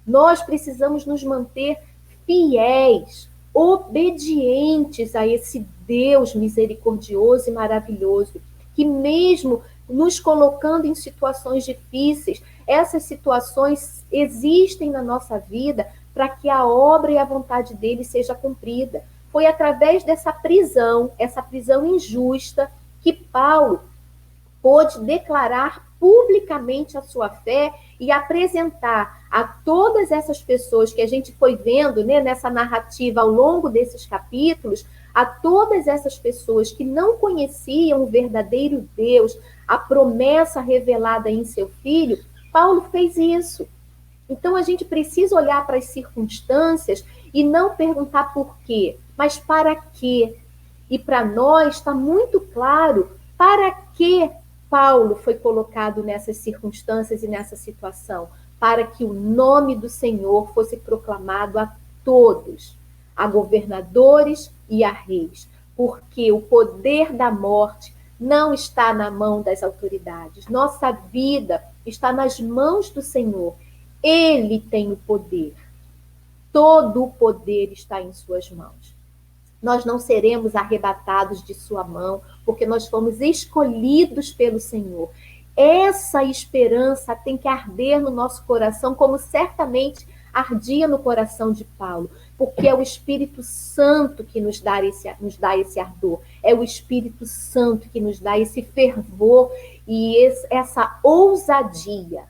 Nós precisamos nos manter fiéis, obedientes a esse Deus misericordioso e maravilhoso, que mesmo nos colocando em situações difíceis, essas situações existem na nossa vida para que a obra e a vontade dele seja cumprida. Foi através dessa prisão injusta, que Paulo pôde declarar publicamente a sua fé e apresentar a todas essas pessoas que a gente foi vendo, né, nessa narrativa ao longo desses capítulos, a todas essas pessoas que não conheciam o verdadeiro Deus, a promessa revelada em seu Filho, Paulo fez isso. Então a gente precisa olhar para as circunstâncias e não perguntar por quê, mas para quê. E para nós está muito claro para que Paulo foi colocado nessas circunstâncias e nessa situação, para que o nome do Senhor fosse proclamado a todos, a governadores e a reis, porque o poder da morte não está na mão das autoridades. Nossa vida está nas mãos do Senhor. Ele tem o poder. Todo o poder está em suas mãos. Nós não seremos arrebatados de sua mão, porque nós fomos escolhidos pelo Senhor. Essa esperança tem que arder no nosso coração, como certamente ardia no coração de Paulo, porque é o Espírito Santo que nos dá esse ardor, é o Espírito Santo que nos dá esse fervor e essa ousadia.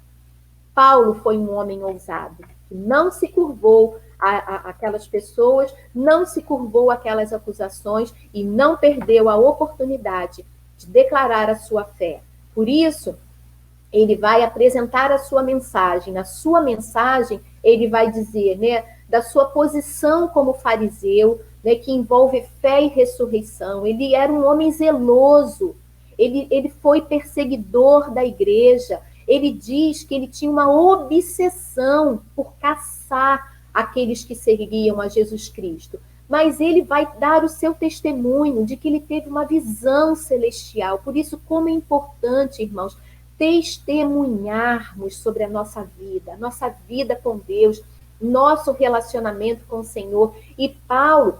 Paulo foi um homem ousado, que não se curvou aquelas pessoas, não se curvou àquelas acusações e não perdeu a oportunidade de declarar a sua fé. Por isso, ele vai apresentar a sua mensagem. Na sua mensagem, ele vai dizer, né, da sua posição como fariseu, né, que envolve fé e ressurreição. Ele era um homem zeloso, ele foi perseguidor da igreja. Ele diz que ele tinha uma obsessão por caçar aqueles que seguiam a Jesus Cristo. Mas ele vai dar o seu testemunho de que ele teve uma visão celestial. Por isso, como é importante, irmãos, testemunharmos sobre a nossa vida com Deus, nosso relacionamento com o Senhor. E Paulo,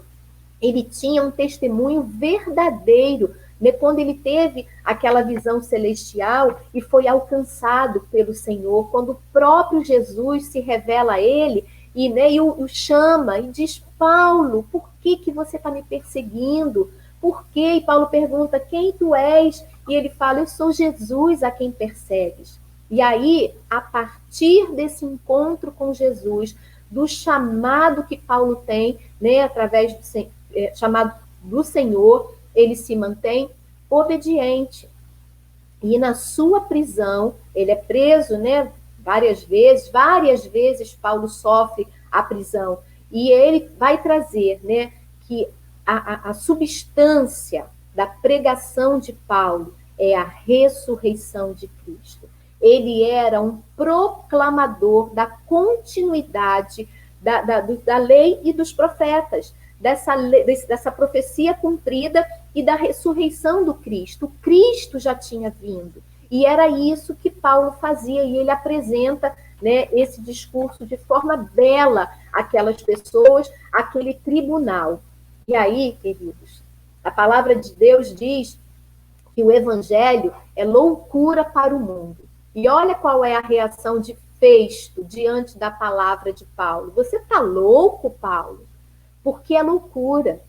ele tinha um testemunho verdadeiro, né, quando ele teve aquela visão celestial e foi alcançado pelo Senhor, quando o próprio Jesus se revela a ele e, né, e o chama e diz: Paulo, por que você está me perseguindo? Por quê? E Paulo pergunta: quem tu és? E ele fala: eu sou Jesus a quem persegues. E aí, a partir desse encontro com Jesus, do chamado que Paulo tem, né, através do chamado do Senhor, ele se mantém obediente. E na sua prisão, ele é preso, né, várias vezes Paulo sofre a prisão. E ele vai trazer, né, que a substância da pregação de Paulo é a ressurreição de Cristo. Ele era um proclamador da continuidade da lei e dos profetas, dessa profecia cumprida e da ressurreição do Cristo. O Cristo já tinha vindo. E era isso que Paulo fazia, e ele apresenta, né, esse discurso de forma bela àquelas pessoas, àquele tribunal. E aí, queridos, a palavra de Deus diz que o evangelho é loucura para o mundo. E olha qual é a reação de Festo diante da palavra de Paulo. Você está louco, Paulo? Porque é loucura.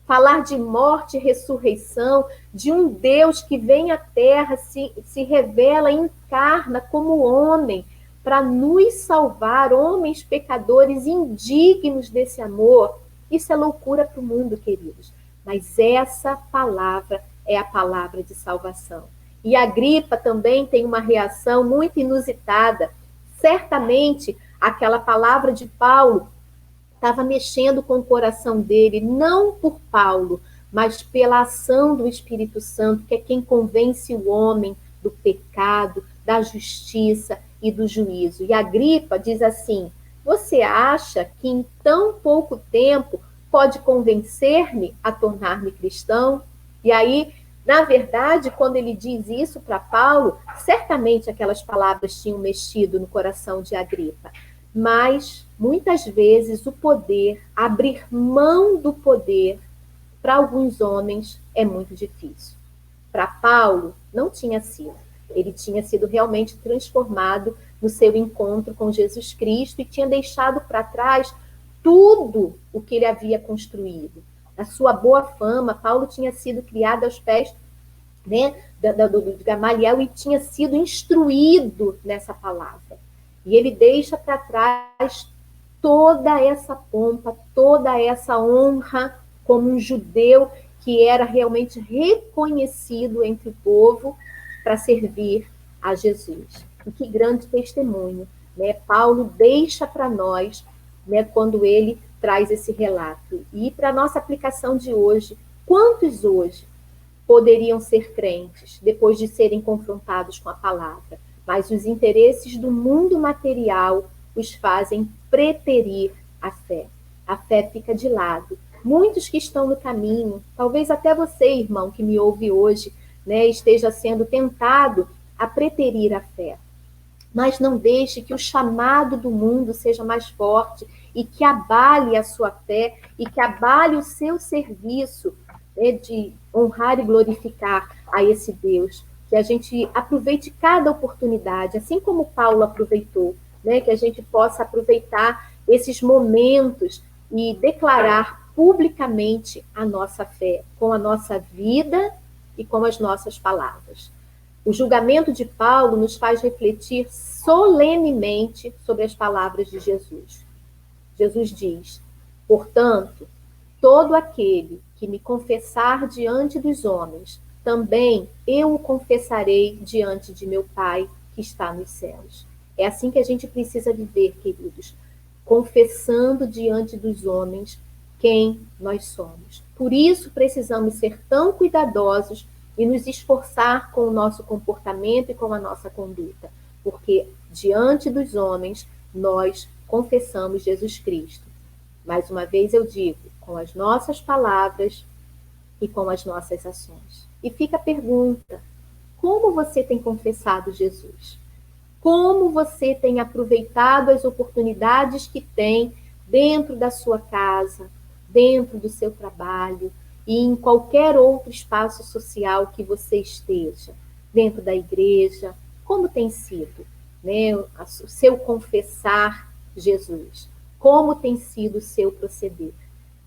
Falar de morte e ressurreição, de um Deus que vem à terra, se revela, encarna como homem, para nos salvar, homens pecadores indignos desse amor. Isso é loucura para o mundo, queridos. Mas essa palavra é a palavra de salvação. E Agripa também tem uma reação muito inusitada. Certamente, aquela palavra de Paulo estava mexendo com o coração dele, não por Paulo, mas pela ação do Espírito Santo, que é quem convence o homem do pecado, da justiça e do juízo. E Agripa diz assim: você acha que em tão pouco tempo pode convencer-me a tornar-me cristão? E aí, na verdade, quando ele diz isso para Paulo, certamente aquelas palavras tinham mexido no coração de Agripa. Mas, muitas vezes, o poder, abrir mão do poder, para alguns homens é muito difícil. Para Paulo, não tinha sido. Ele tinha sido realmente transformado no seu encontro com Jesus Cristo e tinha deixado para trás tudo o que ele havia construído. A sua boa fama, Paulo tinha sido criado aos pés, né, de Gamaliel e tinha sido instruído nessa palavra. E ele deixa para trás toda essa pompa, toda essa honra como um judeu que era realmente reconhecido entre o povo para servir a Jesus. E que grande testemunho, né? Paulo deixa para nós, né, quando ele traz esse relato. E para a nossa aplicação de hoje, quantos hoje poderiam ser crentes depois de serem confrontados com a palavra? Mas os interesses do mundo material os fazem preterir a fé. A fé fica de lado. Muitos que estão no caminho, talvez até você, irmão, que me ouve hoje, né, esteja sendo tentado a preterir a fé. Mas não deixe que o chamado do mundo seja mais forte e que abale a sua fé e que abale o seu serviço, né, de honrar e glorificar a esse Deus. Que a gente aproveite cada oportunidade, assim como Paulo aproveitou, né, que a gente possa aproveitar esses momentos e declarar publicamente a nossa fé, com a nossa vida e com as nossas palavras. O julgamento de Paulo nos faz refletir solenemente sobre as palavras de Jesus. Jesus diz: portanto, todo aquele que me confessar diante dos homens, também eu o confessarei diante de meu Pai que está nos céus. É assim que a gente precisa viver, queridos, confessando diante dos homens quem nós somos. Por isso precisamos ser tão cuidadosos e nos esforçar com o nosso comportamento e com a nossa conduta, porque diante dos homens nós confessamos Jesus Cristo. Mais uma vez eu digo, com as nossas palavras e com as nossas ações. E fica a pergunta: como você tem confessado Jesus? Como você tem aproveitado as oportunidades que tem dentro da sua casa, dentro do seu trabalho e em qualquer outro espaço social que você esteja, dentro da igreja? Como tem sido, né, o seu confessar Jesus? Como tem sido o seu proceder?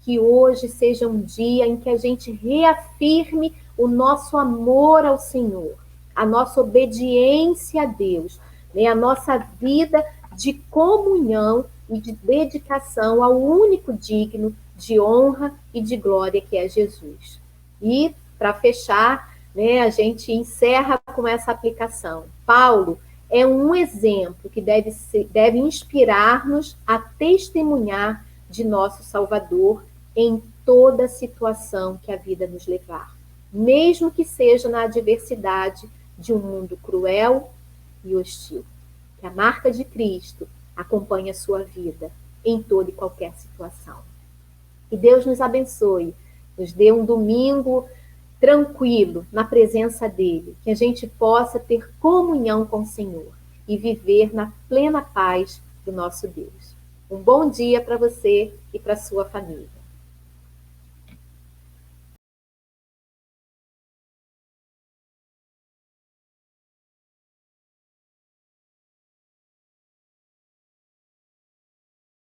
Que hoje seja um dia em que a gente reafirme o nosso amor ao Senhor, a nossa obediência a Deus, né, a nossa vida de comunhão e de dedicação ao único digno de honra e de glória que é Jesus. E, para fechar, né, a gente encerra com essa aplicação. Paulo é um exemplo que deve inspirar-nos a testemunhar de nosso Salvador em toda situação que a vida nos levar, mesmo que seja na adversidade de um mundo cruel e hostil. Que a marca de Cristo acompanhe a sua vida em toda e qualquer situação. Que Deus nos abençoe, nos dê um domingo tranquilo na presença dele, que a gente possa ter comunhão com o Senhor e viver na plena paz do nosso Deus. Um bom dia para você e para sua família.